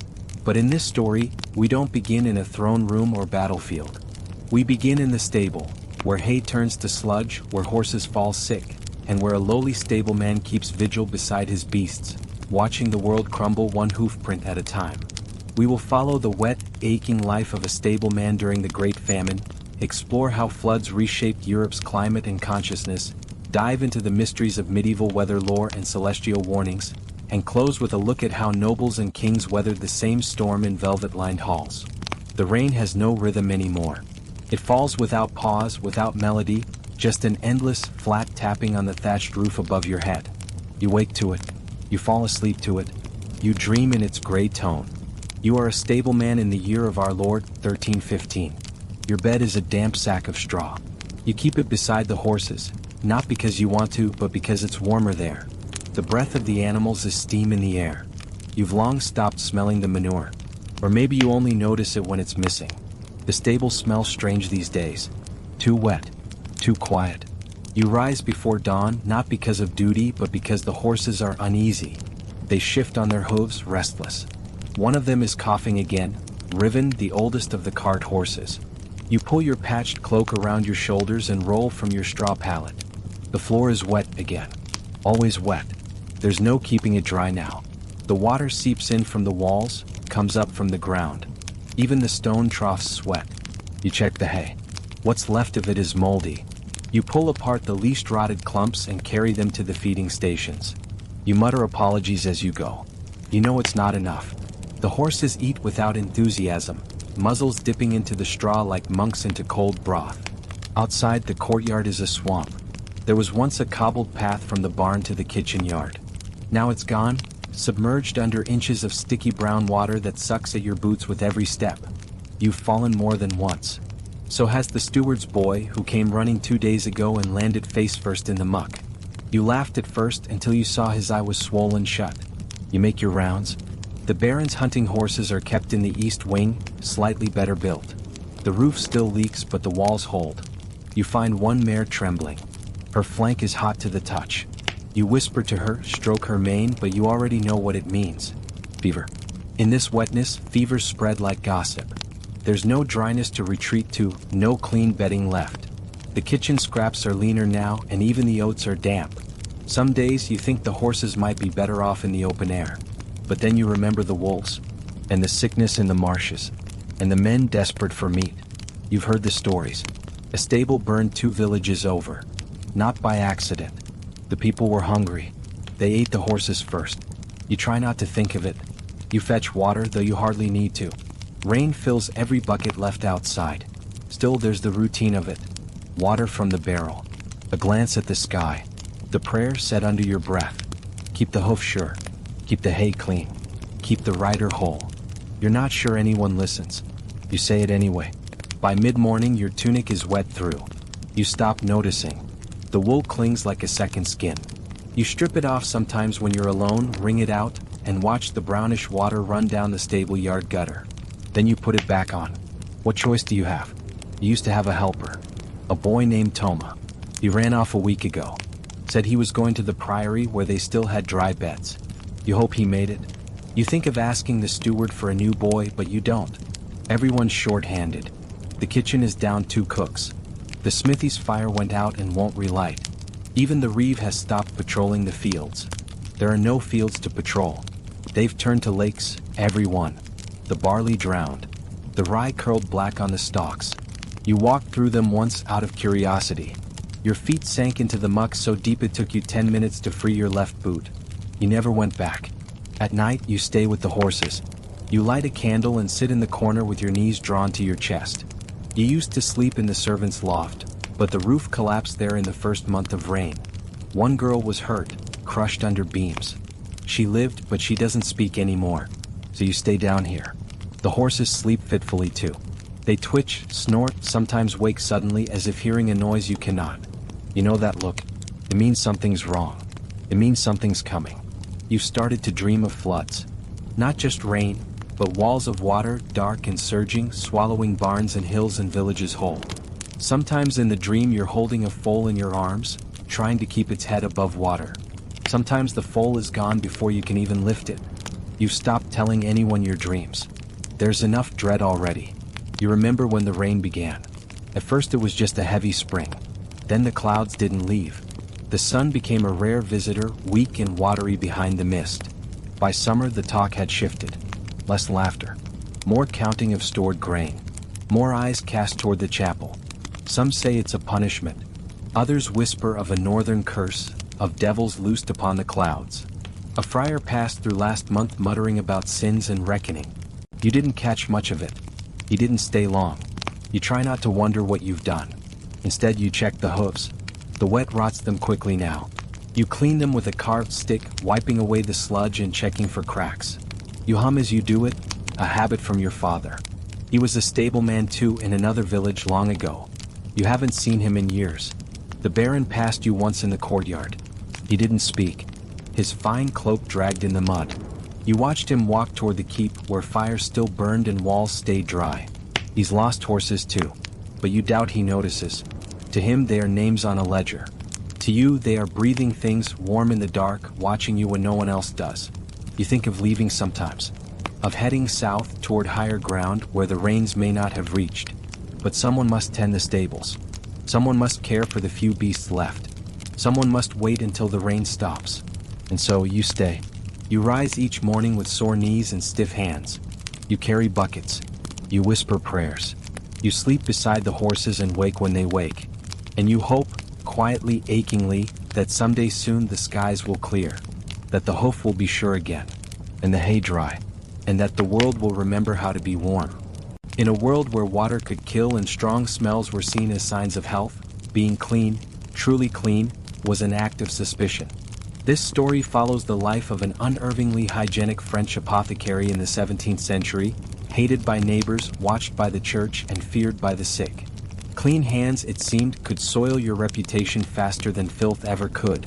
But in this story, we don't begin in a throne room or battlefield. We begin in the stable, where hay turns to sludge, where horses fall sick, and where a lowly stableman keeps vigil beside his beasts, watching the world crumble one hoofprint at a time. We will follow the wet, aching life of a stableman during the Great Famine, explore how floods reshaped Europe's climate and consciousness, dive into the mysteries of medieval weather lore and celestial warnings, and close with a look at how nobles and kings weathered the same storm in velvet-lined halls. The rain has no rhythm anymore. It falls without pause, without melody, just an endless, flat tapping on the thatched roof above your head. You wake to it. You fall asleep to it. You dream in its gray tone. You are a stableman in the year of our Lord, 1315. Your bed is a damp sack of straw. You keep it beside the horses, not because you want to, but because it's warmer there. The breath of the animals is steam in the air. You've long stopped smelling the manure. Or maybe you only notice it when it's missing. The stable smells strange these days. Too wet. Too quiet. You rise before dawn, not because of duty, but because the horses are uneasy. They shift on their hooves, restless. One of them is coughing again, Riven, the oldest of the cart horses. You pull your patched cloak around your shoulders and roll from your straw pallet. The floor is wet again. Always wet. There's no keeping it dry now. The water seeps in from the walls, comes up from the ground. Even the stone troughs sweat. You check the hay. What's left of it is moldy. You pull apart the least rotted clumps and carry them to the feeding stations. You mutter apologies as you go. You know it's not enough. The horses eat without enthusiasm, muzzles dipping into the straw like monks into cold broth. Outside, the courtyard is a swamp. There was once a cobbled path from the barn to the kitchen yard. Now it's gone, submerged under inches of sticky brown water that sucks at your boots with every step. You've fallen more than once. So has the steward's boy who came running 2 days ago and landed face first in the muck. You laughed at first until you saw his eye was swollen shut. You make your rounds. The Baron's hunting horses are kept in the east wing, slightly better built. The roof still leaks but the walls hold. You find one mare trembling. Her flank is hot to the touch. You whisper to her, stroke her mane, but you already know what it means. Fever. In this wetness, fevers spread like gossip. There's no dryness to retreat to, no clean bedding left. The kitchen scraps are leaner now, and even the oats are damp. Some days you think the horses might be better off in the open air. But then you remember the wolves, and the sickness in the marshes, and the men desperate for meat. You've heard the stories. A stable burned 2 villages over. Not by accident. The people were hungry. They ate the horses first. You try not to think of it. You fetch water, though you hardly need to. Rain fills every bucket left outside. Still there's the routine of it. Water from the barrel. A glance at the sky. The prayer said under your breath. Keep the hoof sure. Keep the hay clean. Keep the rider whole. You're not sure anyone listens. You say it anyway. By mid-morning your tunic is wet through. You stop noticing. The wool clings like a second skin. You strip it off sometimes when you're alone, wring it out, and watch the brownish water run down the stable yard gutter. Then you put it back on. What choice do you have? You used to have a helper. A boy named Toma. He ran off a week ago. Said he was going to the priory where they still had dry beds. You hope he made it? You think of asking the steward for a new boy, but you don't. Everyone's short-handed. The kitchen is down 2 cooks. The smithy's fire went out and won't relight. Even the reeve has stopped patrolling the fields. There are no fields to patrol. They've turned to lakes, every one. The barley drowned. The rye curled black on the stalks. You walked through them once out of curiosity. Your feet sank into the muck so deep it took you 10 minutes to free your left boot. You never went back. At night, you stay with the horses. You light a candle and sit in the corner with your knees drawn to your chest. You used to sleep in the servants' loft, but the roof collapsed there in the first month of rain. One girl was hurt, crushed under beams. She lived, but she doesn't speak anymore. So you stay down here. The horses sleep fitfully too. They twitch, snort, sometimes wake suddenly as if hearing a noise you cannot. You know that look? It means something's wrong. It means something's coming. You've started to dream of floods. Not just rain, but walls of water, dark and surging, swallowing barns and hills and villages whole. Sometimes in the dream you're holding a foal in your arms, trying to keep its head above water. Sometimes the foal is gone before you can even lift it. You've stopped telling anyone your dreams. There's enough dread already. You remember when the rain began. At first it was just a heavy spring. Then the clouds didn't leave. The sun became a rare visitor, weak and watery behind the mist. By summer the talk had shifted. Less laughter. More counting of stored grain. More eyes cast toward the chapel. Some say it's a punishment. Others whisper of a northern curse, of devils loosed upon the clouds. A friar passed through last month muttering about sins and reckoning. You didn't catch much of it. You didn't stay long. You try not to wonder what you've done. Instead you check the hooves. The wet rots them quickly now. You clean them with a carved stick, wiping away the sludge and checking for cracks. You hum as you do it, a habit from your father. He was a stableman too in another village long ago. You haven't seen him in years. The Baron passed you once in the courtyard. He didn't speak. His fine cloak dragged in the mud. You watched him walk toward the keep where fire still burned and walls stayed dry. He's lost horses too, but you doubt he notices. To him they are names on a ledger. To you they are breathing things warm in the dark, watching you when no one else does. You think of leaving sometimes. Of heading south toward higher ground where the rains may not have reached. But someone must tend the stables. Someone must care for the few beasts left. Someone must wait until the rain stops. And so you stay. You rise each morning with sore knees and stiff hands. You carry buckets. You whisper prayers. You sleep beside the horses and wake when they wake. And you hope, quietly, achingly, that someday soon the skies will clear. That the hoof will be sure again. And the hay dry. And that the world will remember how to be warm. In a world where water could kill and strong smells were seen as signs of health, being clean, truly clean, was an act of suspicion. This story follows the life of an unerringly hygienic French apothecary in the 17th century, hated by neighbors, watched by the church, and feared by the sick. Clean hands, it seemed, could soil your reputation faster than filth ever could.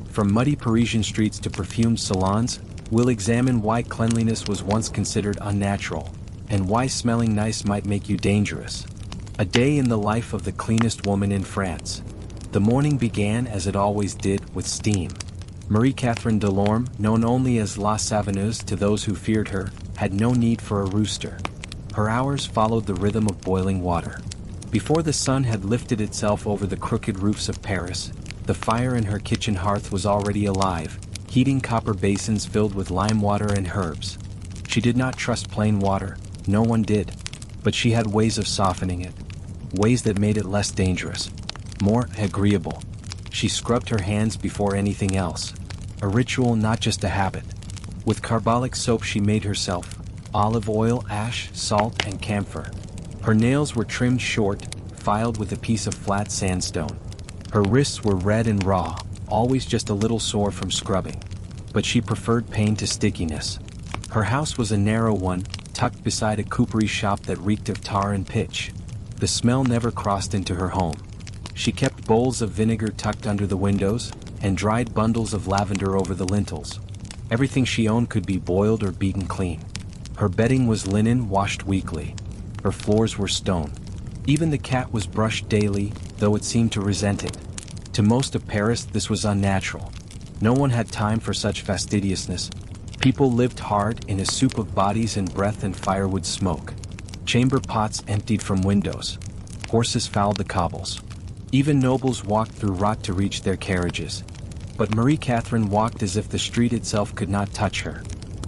From muddy Parisian streets to perfumed salons, we'll examine why cleanliness was once considered unnatural, and why smelling nice might make you dangerous. A day in the life of the cleanest woman in France. The morning began as it always did, with steam. Marie-Catherine Delorme, known only as La Savenneuse to those who feared her, had no need for a rooster. Her hours followed the rhythm of boiling water. Before the sun had lifted itself over the crooked roofs of Paris, the fire in her kitchen hearth was already alive, heating copper basins filled with lime water and herbs. She did not trust plain water, no one did, but she had ways of softening it, ways that made it less dangerous, more agreeable. She scrubbed her hands before anything else, a ritual, not just a habit. With carbolic soap she made herself, olive oil, ash, salt, and camphor. Her nails were trimmed short, filed with a piece of flat sandstone. Her wrists were red and raw, always just a little sore from scrubbing. But she preferred pain to stickiness. Her house was a narrow one, tucked beside a coopery shop that reeked of tar and pitch. The smell never crossed into her home. She kept bowls of vinegar tucked under the windows, and dried bundles of lavender over the lintels. Everything she owned could be boiled or beaten clean. Her bedding was linen washed weekly. Her floors were stone. Even the cat was brushed daily, though it seemed to resent it. To most of Paris this was unnatural. No one had time for such fastidiousness. People lived hard in a soup of bodies and breath and firewood smoke. Chamber pots emptied from windows. Horses fouled the cobbles. Even nobles walked through rot to reach their carriages. But Marie-Catherine walked as if the street itself could not touch her.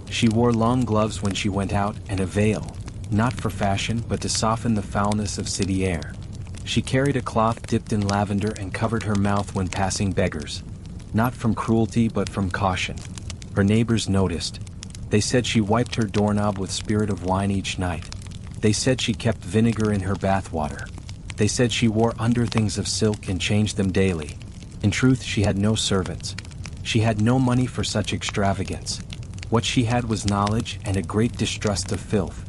She wore long gloves when she went out and a veil, not for fashion but to soften the foulness of city air. She carried a cloth dipped in lavender and covered her mouth when passing beggars. Not from cruelty but from caution. Her neighbors noticed. They said she wiped her doorknob with spirit of wine each night. They said she kept vinegar in her bath water. They said she wore underthings of silk and changed them daily. In truth, she had no servants. She had no money for such extravagance. What she had was knowledge and a great distrust of filth.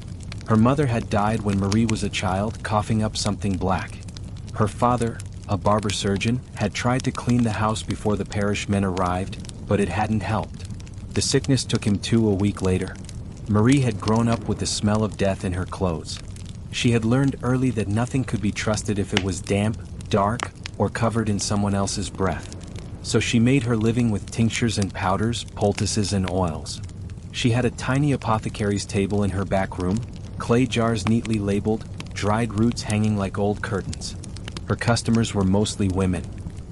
Her mother had died when Marie was a child, coughing up something black. Her father, a barber surgeon, had tried to clean the house before the parish men arrived, but it hadn't helped. The sickness took him too a week later. Marie had grown up with the smell of death in her clothes. She had learned early that nothing could be trusted if it was damp, dark, or covered in someone else's breath. So she made her living with tinctures and powders, poultices and oils. She had a tiny apothecary's table in her back room, clay jars neatly labeled, dried roots hanging like old curtains. Her customers were mostly women.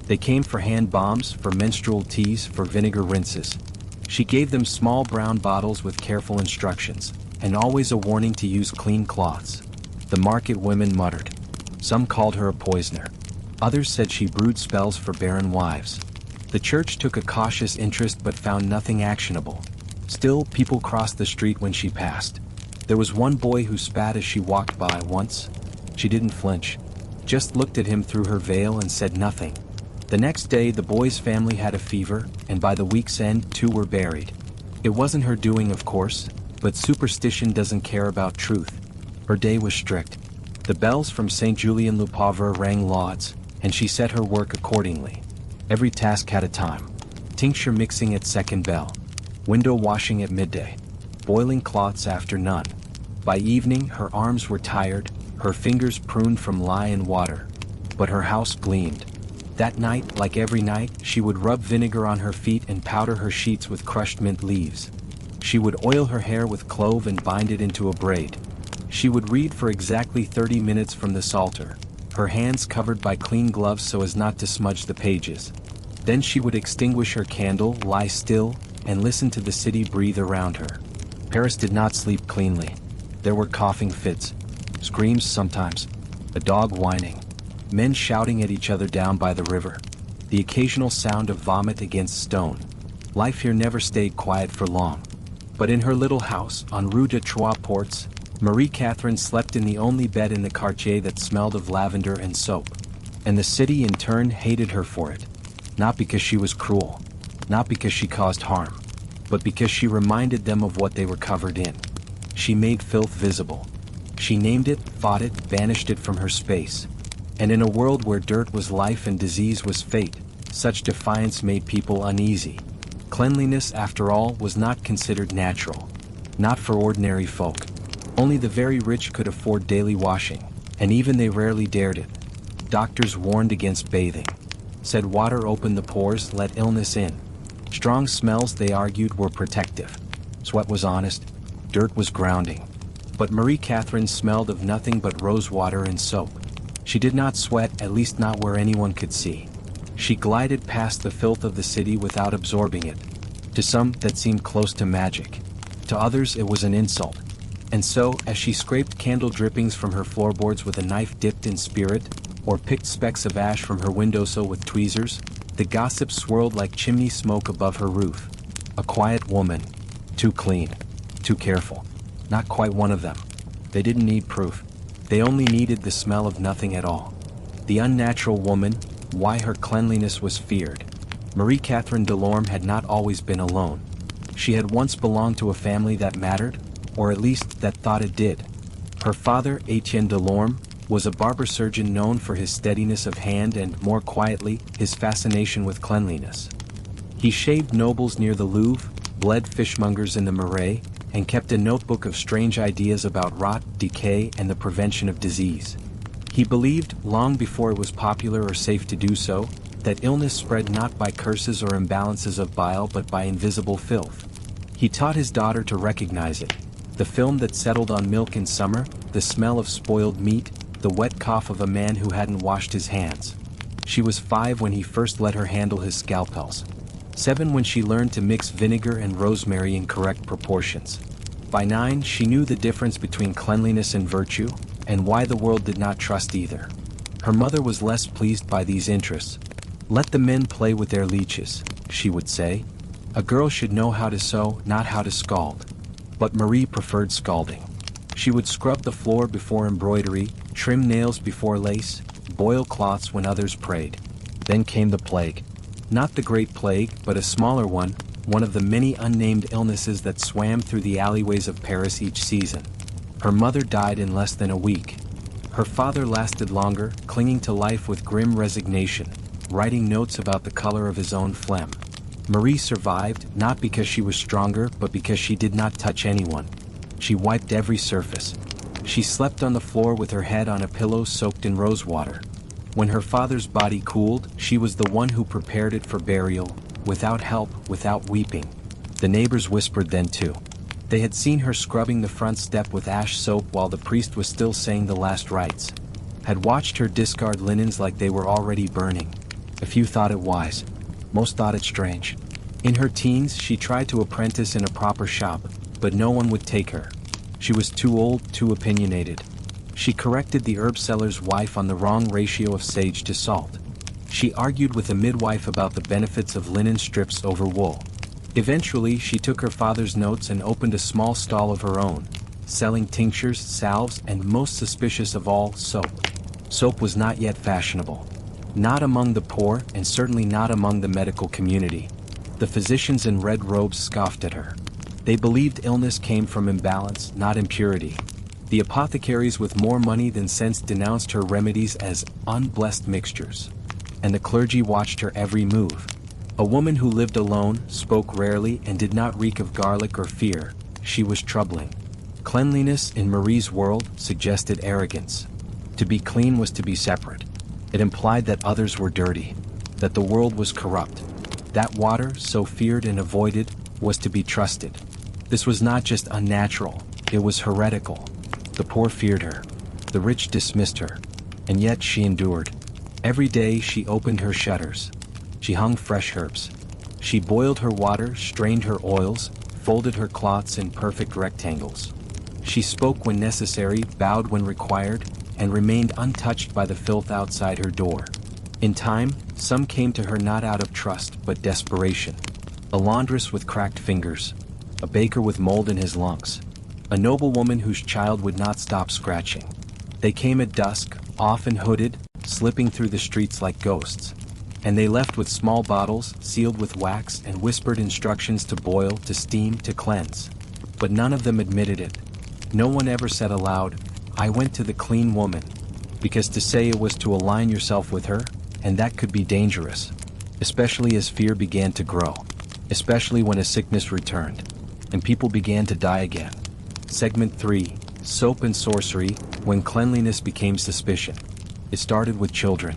They came for hand balms, for menstrual teas, for vinegar rinses. She gave them small brown bottles with careful instructions, and always a warning to use clean cloths. The market women muttered. Some called her a poisoner. Others said she brewed spells for barren wives. The church took a cautious interest but found nothing actionable. Still, people crossed the street when she passed. There was one boy who spat as she walked by once. She didn't flinch, just looked at him through her veil and said nothing. The next day the boy's family had a fever, and by the week's end 2 were buried. It wasn't her doing, of course, but superstition doesn't care about truth. Her day was strict. The bells from Saint Julien-le-Pauvre rang lauds, and she set her work accordingly. Every task had a time. Tincture mixing at second bell. Window washing at midday. Boiling cloths after none. By evening her arms were tired, her fingers pruned from lye and water. But her house gleamed. That night, like every night, she would rub vinegar on her feet and powder her sheets with crushed mint leaves. She would oil her hair with clove and bind it into a braid. She would read for exactly 30 minutes from the Psalter, her hands covered by clean gloves so as not to smudge the pages. Then she would extinguish her candle, lie still, and listen to the city breathe around her. Paris did not sleep cleanly. There were coughing fits, screams sometimes, a dog whining, men shouting at each other down by the river, the occasional sound of vomit against stone. Life here never stayed quiet for long. But in her little house on Rue de Trois Portes, Marie Catherine slept in the only bed in the quartier that smelled of lavender and soap. And the city in turn hated her for it. Not because she was cruel, not because she caused harm, but because she reminded them of what they were covered in. She made filth visible. She named it, fought it, banished it from her space. And in a world where dirt was life and disease was fate, such defiance made people uneasy. Cleanliness, after all, was not considered natural. Not for ordinary folk. Only the very rich could afford daily washing, and even they rarely dared it. Doctors warned against bathing. Said water opened the pores, let illness in. Strong smells, they argued, were protective. Sweat was honest. Dirt was grounding. But Marie Catherine smelled of nothing but rose water and soap. She did not sweat, at least not where anyone could see. She glided past the filth of the city without absorbing it. To some, that seemed close to magic. To others, it was an insult. And so, as she scraped candle drippings from her floorboards with a knife dipped in spirit, or picked specks of ash from her windowsill with tweezers, the gossip swirled like chimney smoke above her roof. A quiet woman. Too clean. Too careful. Not quite one of them. They didn't need proof. They only needed the smell of nothing at all. The unnatural woman, why her cleanliness was feared. Marie Catherine Delorme had not always been alone. She had once belonged to a family that mattered, or at least that thought it did. Her father, Etienne Delorme, was a barber surgeon known for his steadiness of hand and, more quietly, his fascination with cleanliness. He shaved nobles near the Louvre, bled fishmongers in the Marais, and kept a notebook of strange ideas about rot, decay, and the prevention of disease. He believed, long before it was popular or safe to do so, that illness spread not by curses or imbalances of bile but by invisible filth. He taught his daughter to recognize it. The film that settled on milk in summer, the smell of spoiled meat, the wet cough of a man who hadn't washed his hands. She was 5 when he first let her handle his scalpels. 7 when she learned to mix vinegar and rosemary in correct proportions. By 9 she knew the difference between cleanliness and virtue, and why the world did not trust either. Her mother was less pleased by these interests. Let the men play with their leeches, she would say. A girl should know how to sew, not how to scald. But Marie preferred scalding. She would scrub the floor before embroidery, trim nails before lace, boil cloths when others prayed. Then came the plague. Not the Great Plague, but a smaller one of the many unnamed illnesses that swam through the alleyways of Paris each season. Her mother died in less than a week. Her father lasted longer, clinging to life with grim resignation, writing notes about the color of his own phlegm. Marie survived, not because she was stronger, but because she did not touch anyone. She wiped every surface. She slept on the floor with her head on a pillow soaked in rose water. When her father's body cooled, she was the one who prepared it for burial, without help, without weeping. The neighbors whispered then too. They had seen her scrubbing the front step with ash soap while the priest was still saying the last rites. Had watched her discard linens like they were already burning. A few thought it wise. Most thought it strange. In her teens, she tried to apprentice in a proper shop, but no one would take her. She was too old, too opinionated. She corrected the herb seller's wife on the wrong ratio of sage to salt. She argued with a midwife about the benefits of linen strips over wool. Eventually, she took her father's notes and opened a small stall of her own, selling tinctures, salves, and most suspicious of all, soap. Soap was not yet fashionable. Not among the poor, and certainly not among the medical community. The physicians in red robes scoffed at her. They believed illness came from imbalance, not impurity. The apothecaries with more money than sense denounced her remedies as unblessed mixtures. And the clergy watched her every move. A woman who lived alone, spoke rarely, and did not reek of garlic or fear. She was troubling. Cleanliness, in Marie's world, suggested arrogance. To be clean was to be separate. It implied that others were dirty, that the world was corrupt. That water, so feared and avoided, was to be trusted. This was not just unnatural, it was heretical. The poor feared her. The rich dismissed her. And yet she endured. Every day she opened her shutters. She hung fresh herbs. She boiled her water, strained her oils, folded her cloths in perfect rectangles. She spoke when necessary, bowed when required, and remained untouched by the filth outside her door. In time, some came to her not out of trust, but desperation. A laundress with cracked fingers. A baker with mold in his lungs. a noblewoman whose child would not stop scratching. They came at dusk, often hooded, slipping through the streets like ghosts. And they left with small bottles, sealed with wax, and whispered instructions to boil, to steam, to cleanse. But none of them admitted it. No one ever said aloud, "I went to the clean woman," because to say it was to align yourself with her, and that could be dangerous. Especially as fear began to grow. Especially when a sickness returned. And people began to die again. Segment 3, Soap and Sorcery, when cleanliness became suspicion. It started with children.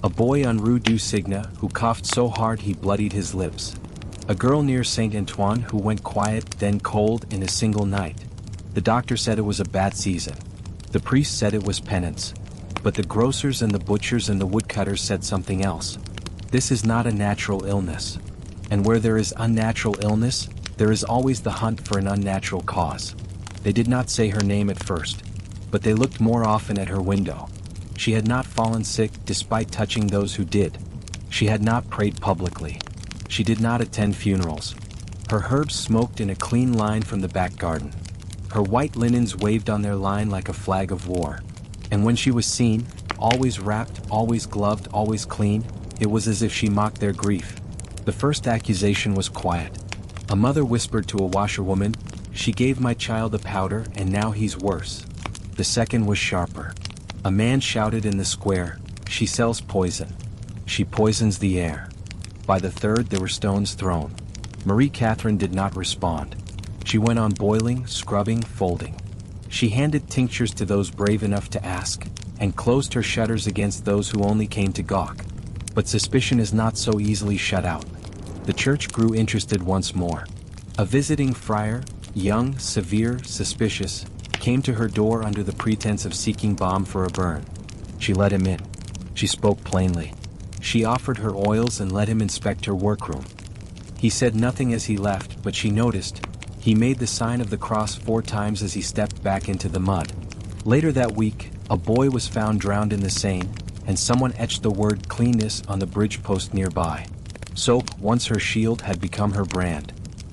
A boy on Rue du Cygne who coughed so hard he bloodied his lips. A girl near Saint Antoine who went quiet, then cold in a single night. The doctor said it was a bad season. The priest said it was penance. But the grocers and the butchers and the woodcutters said something else. This is not a natural illness. And where there is unnatural illness, there is always the hunt for an unnatural cause. They did not say her name at first, but they looked more often at her window. She had not fallen sick despite touching those who did. She had not prayed publicly. She did not attend funerals. Her herbs smoked in a clean line from the back garden. Her white linens waved on their line like a flag of war. And when she was seen, always wrapped, always gloved, always clean, it was as if she mocked their grief. The first accusation was quiet. A mother whispered to a washerwoman, "She gave my child a powder and now he's worse." The second was sharper. A man shouted in the square, "She sells poison. She poisons the air." By the third there were stones thrown. Marie Catherine did not respond. She went on boiling, scrubbing, folding. She handed tinctures to those brave enough to ask, and closed her shutters against those who only came to gawk. But suspicion is not so easily shut out. The church grew interested once more. A visiting friar, young, severe, suspicious, came to her door under the pretense of seeking balm for a burn. She let him in. She spoke plainly. She offered her oils and let him inspect her workroom. He said nothing as he left, but she noticed. He made the sign of the cross 4 times as he stepped back into the mud. Later that week, a boy was found drowned in the Seine, and someone etched the word cleanness on the bridge post nearby. Soap, once her shield, had become her brand.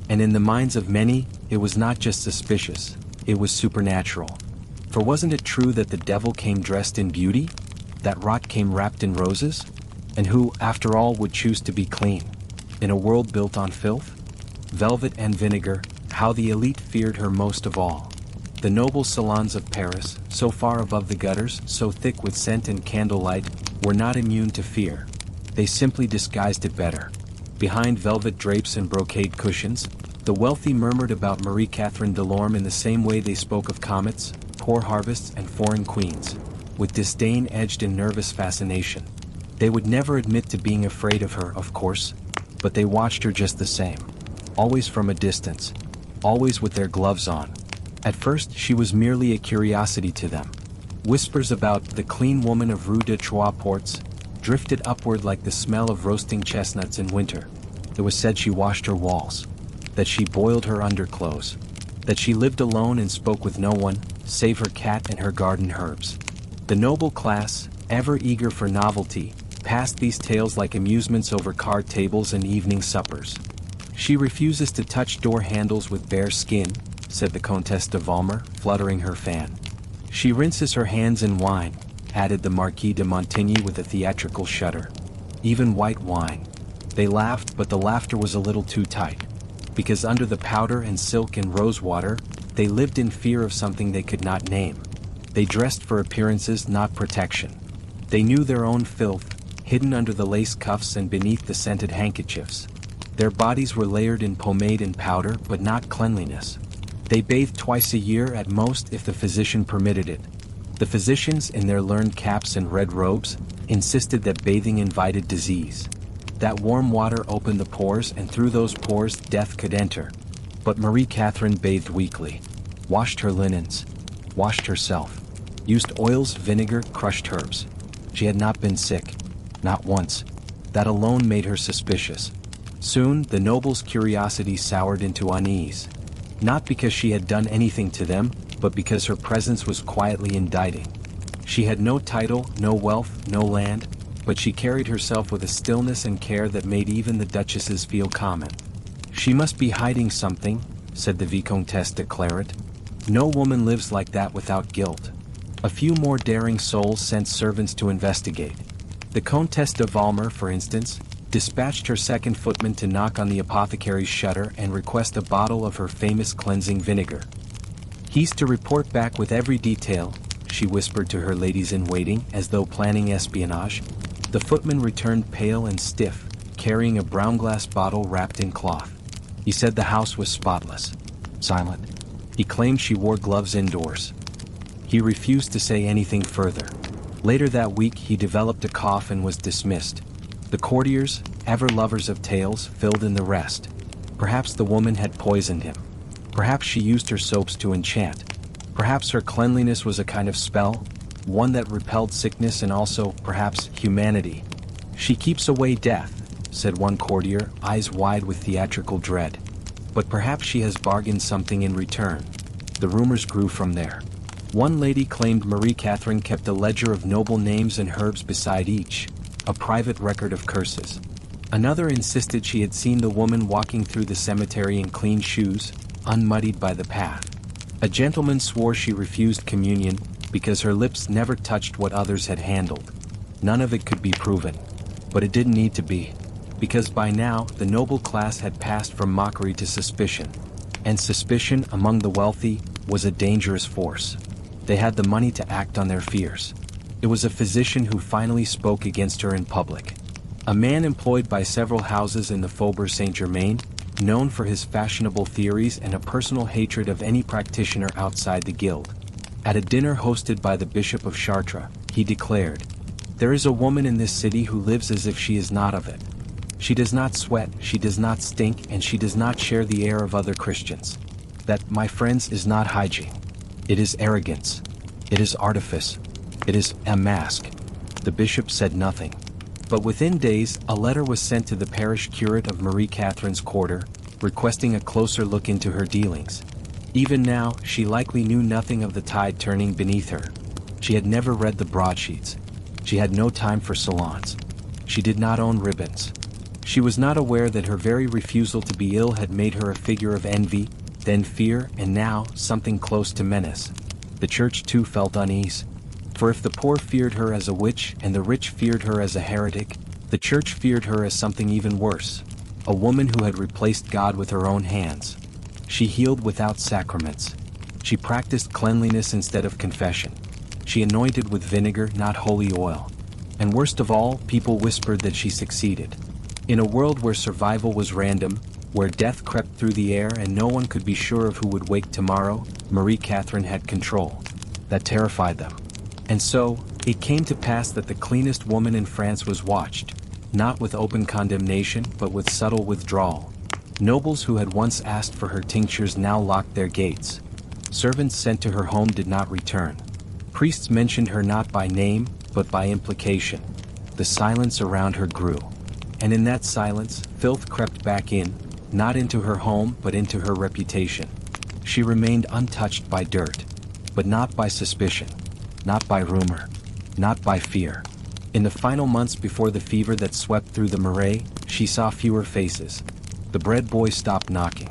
And in the minds of many, it was not just suspicious. It was supernatural. For wasn't it true that the devil came dressed in beauty? That rot came wrapped in roses? And who, after all, would choose to be clean? In a world built on filth? Velvet and vinegar, how the elite feared her most of all. The noble salons of Paris, so far above the gutters, so thick with scent and candlelight, were not immune to fear. They simply disguised it better. Behind velvet drapes and brocade cushions, the wealthy murmured about Marie Catherine Delorme in the same way they spoke of comets, poor harvests, and foreign queens, with disdain edged in nervous fascination. They would never admit to being afraid of her, of course, but they watched her just the same. Always from a distance. Always with their gloves on. At first, she was merely a curiosity to them. Whispers about the clean woman of Rue de Trois Portes drifted upward like the smell of roasting chestnuts in winter. It was said she washed her walls. That she boiled her underclothes. That she lived alone and spoke with no one, save her cat and her garden herbs. The noble class, ever eager for novelty, passed these tales like amusements over card tables and evening suppers. "She refuses to touch door handles with bare skin," said the Comtesse de Valmer, fluttering her fan. "She rinses her hands in wine," added the Marquis de Montigny with a theatrical shudder. "Even white wine." They laughed, but the laughter was a little too tight. Because under the powder and silk and rosewater, they lived in fear of something they could not name. They dressed for appearances, not protection. They knew their own filth, hidden under the lace cuffs and beneath the scented handkerchiefs. Their bodies were layered in pomade and powder, but not cleanliness. They bathed twice a year at most if the physician permitted it. The physicians, in their learned caps and red robes, insisted that bathing invited disease. That warm water opened the pores, and through those pores death could enter. But Marie Catherine bathed weekly. Washed her linens. Washed herself. Used oils, vinegar, crushed herbs. She had not been sick. Not once. That alone made her suspicious. Soon, the noble's curiosity soured into unease. Not because she had done anything to them, but because her presence was quietly indicting. She had no title, no wealth, no land, but she carried herself with a stillness and care that made even the duchesses feel common. "She must be hiding something," said the Vicomtesse de Claret. No woman lives like that without guilt. A few more daring souls sent servants to investigate. The Comtesse de Valmer, for instance, dispatched her second footman to knock on the apothecary's shutter and request a bottle of her famous cleansing vinegar. "He's to report back with every detail," she whispered to her ladies-in-waiting as though planning espionage. The footman returned pale and stiff, carrying a brown glass bottle wrapped in cloth. He said the house was spotless. Silent. He claimed she wore gloves indoors. He refused to say anything further. Later that week he developed a cough and was dismissed. The courtiers, ever lovers of tales, filled in the rest. Perhaps the woman had poisoned him. Perhaps she used her soaps to enchant. Perhaps her cleanliness was a kind of spell, one that repelled sickness and also, perhaps, humanity. "She keeps away death," said one courtier, eyes wide with theatrical dread. "But perhaps she has bargained something in return." The rumors grew from there. One lady claimed Marie Catherine kept a ledger of noble names and herbs beside each, a private record of curses. Another insisted she had seen the woman walking through the cemetery in clean shoes, unmuddied by the path. A gentleman swore she refused communion because her lips never touched what others had handled. None of it could be proven. But it didn't need to be, because by now the noble class had passed from mockery to suspicion. And suspicion, among the wealthy, was a dangerous force. They had the money to act on their fears. It was a physician who finally spoke against her in public. A man employed by several houses in the Faubourg Saint-Germain, known for his fashionable theories and a personal hatred of any practitioner outside the guild. At a dinner hosted by the Bishop of Chartres, he declared, "There is a woman in this city who lives as if she is not of it. She does not sweat, she does not stink, and she does not share the air of other Christians. That, my friends, is not hygiene. It is arrogance. It is artifice. It is a mask." The bishop said nothing. But within days, a letter was sent to the parish curate of Marie Catherine's quarter, requesting a closer look into her dealings. Even now, she likely knew nothing of the tide turning beneath her. She had never read the broadsheets. She had no time for salons. She did not own ribbons. She was not aware that her very refusal to be ill had made her a figure of envy, then fear, and now something close to menace. The church too felt unease. For if the poor feared her as a witch and the rich feared her as a heretic, the church feared her as something even worse, a woman who had replaced God with her own hands. She healed without sacraments. She practiced cleanliness instead of confession. She anointed with vinegar, not holy oil. And worst of all, people whispered that she succeeded. In a world where survival was random, where death crept through the air and no one could be sure of who would wake tomorrow, Marie Catherine had control. That terrified them. And so, it came to pass that the cleanest woman in France was watched, not with open condemnation but with subtle withdrawal. Nobles who had once asked for her tinctures now locked their gates. Servants sent to her home did not return. Priests mentioned her not by name, but by implication. The silence around her grew. And in that silence, filth crept back in, not into her home but into her reputation. She remained untouched by dirt, but not by suspicion. Not by rumor, not by fear. In the final months before the fever that swept through the Marais, she saw fewer faces. The bread boy stopped knocking.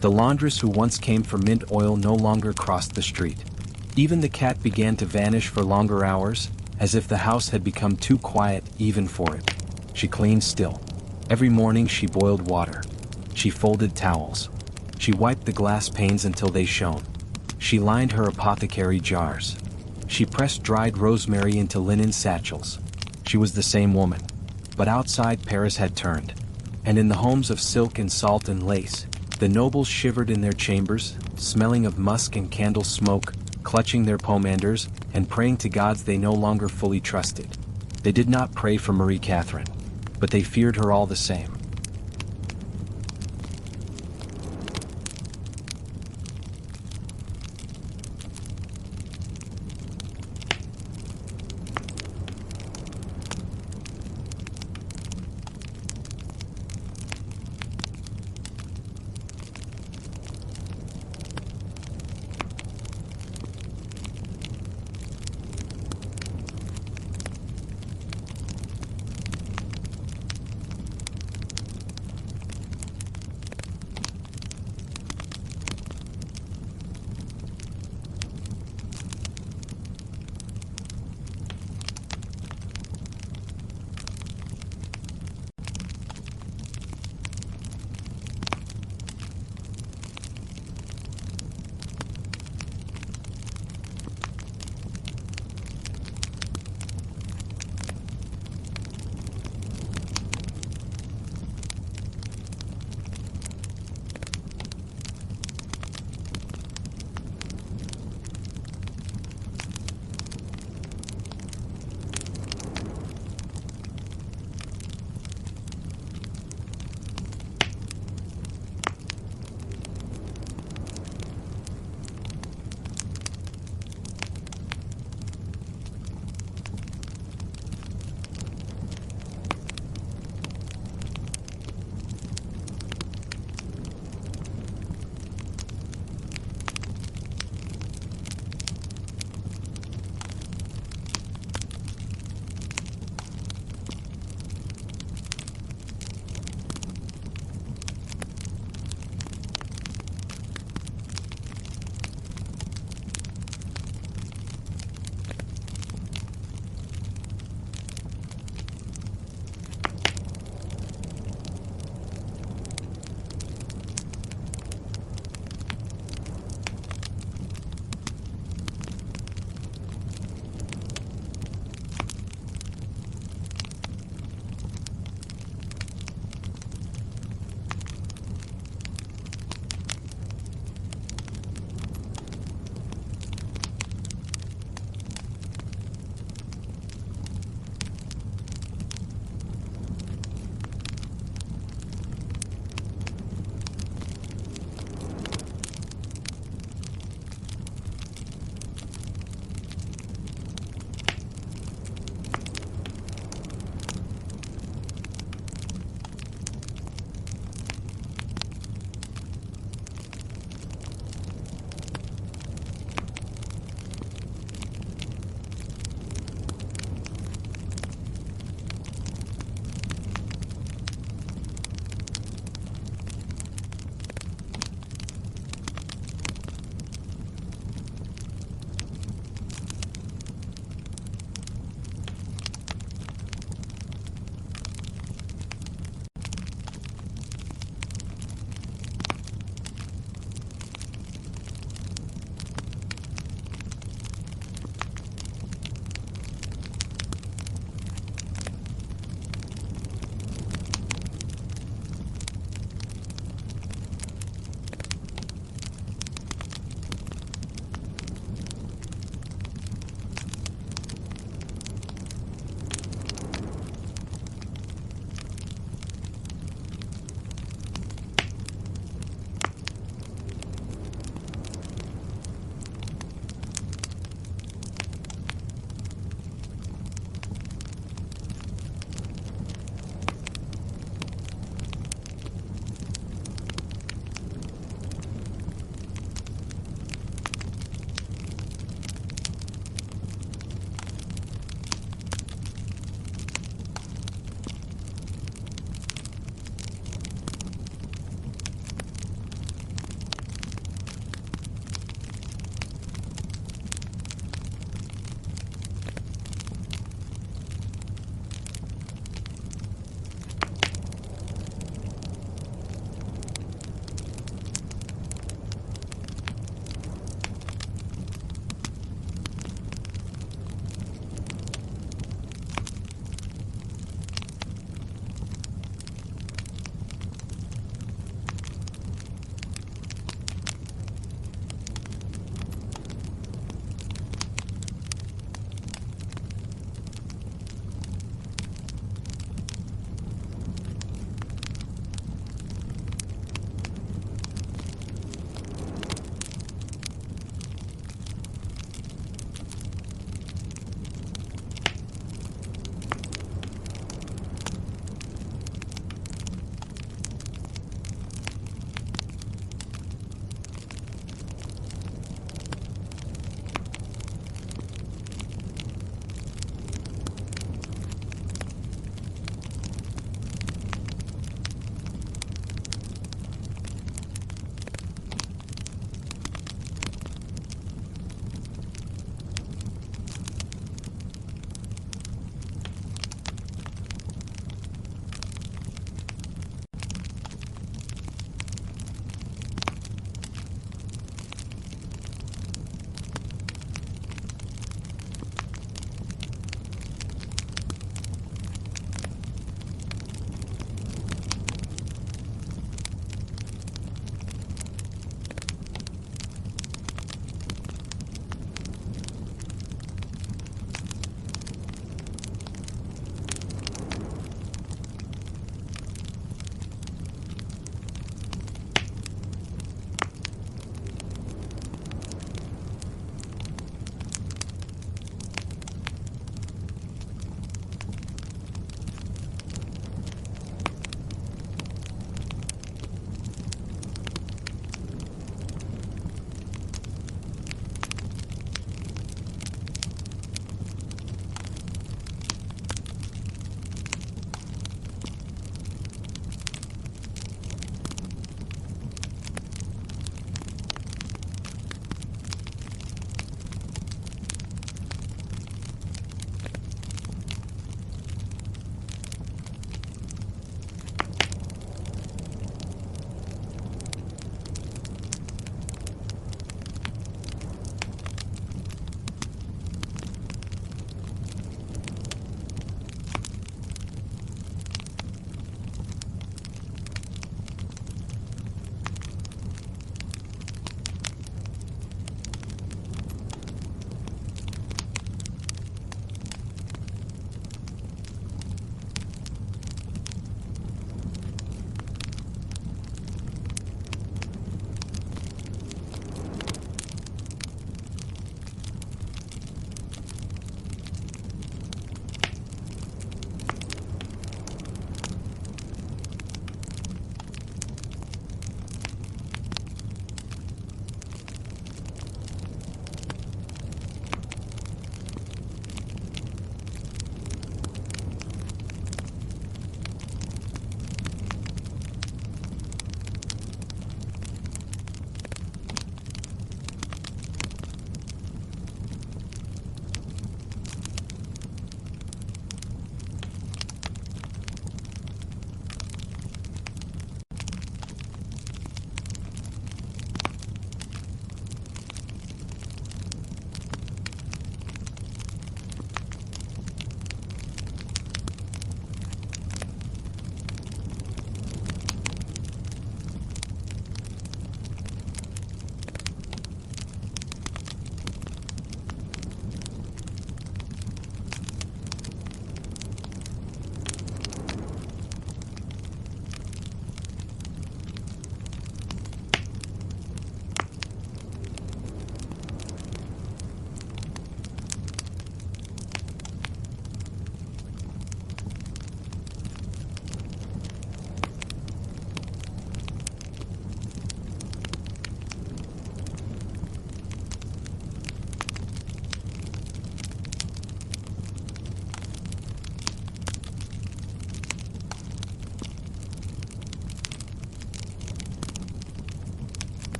The laundress who once came for mint oil no longer crossed the street. Even the cat began to vanish for longer hours, as if the house had become too quiet even for it. She cleaned still. Every morning she boiled water. She folded towels. She wiped the glass panes until they shone. She lined her apothecary jars. She pressed dried rosemary into linen satchels. She was the same woman. But outside Paris had turned. And in the homes of silk and salt and lace, the nobles shivered in their chambers, smelling of musk and candle smoke, clutching their pomanders, and praying to gods they no longer fully trusted. They did not pray for Marie Catherine, but they feared her all the same.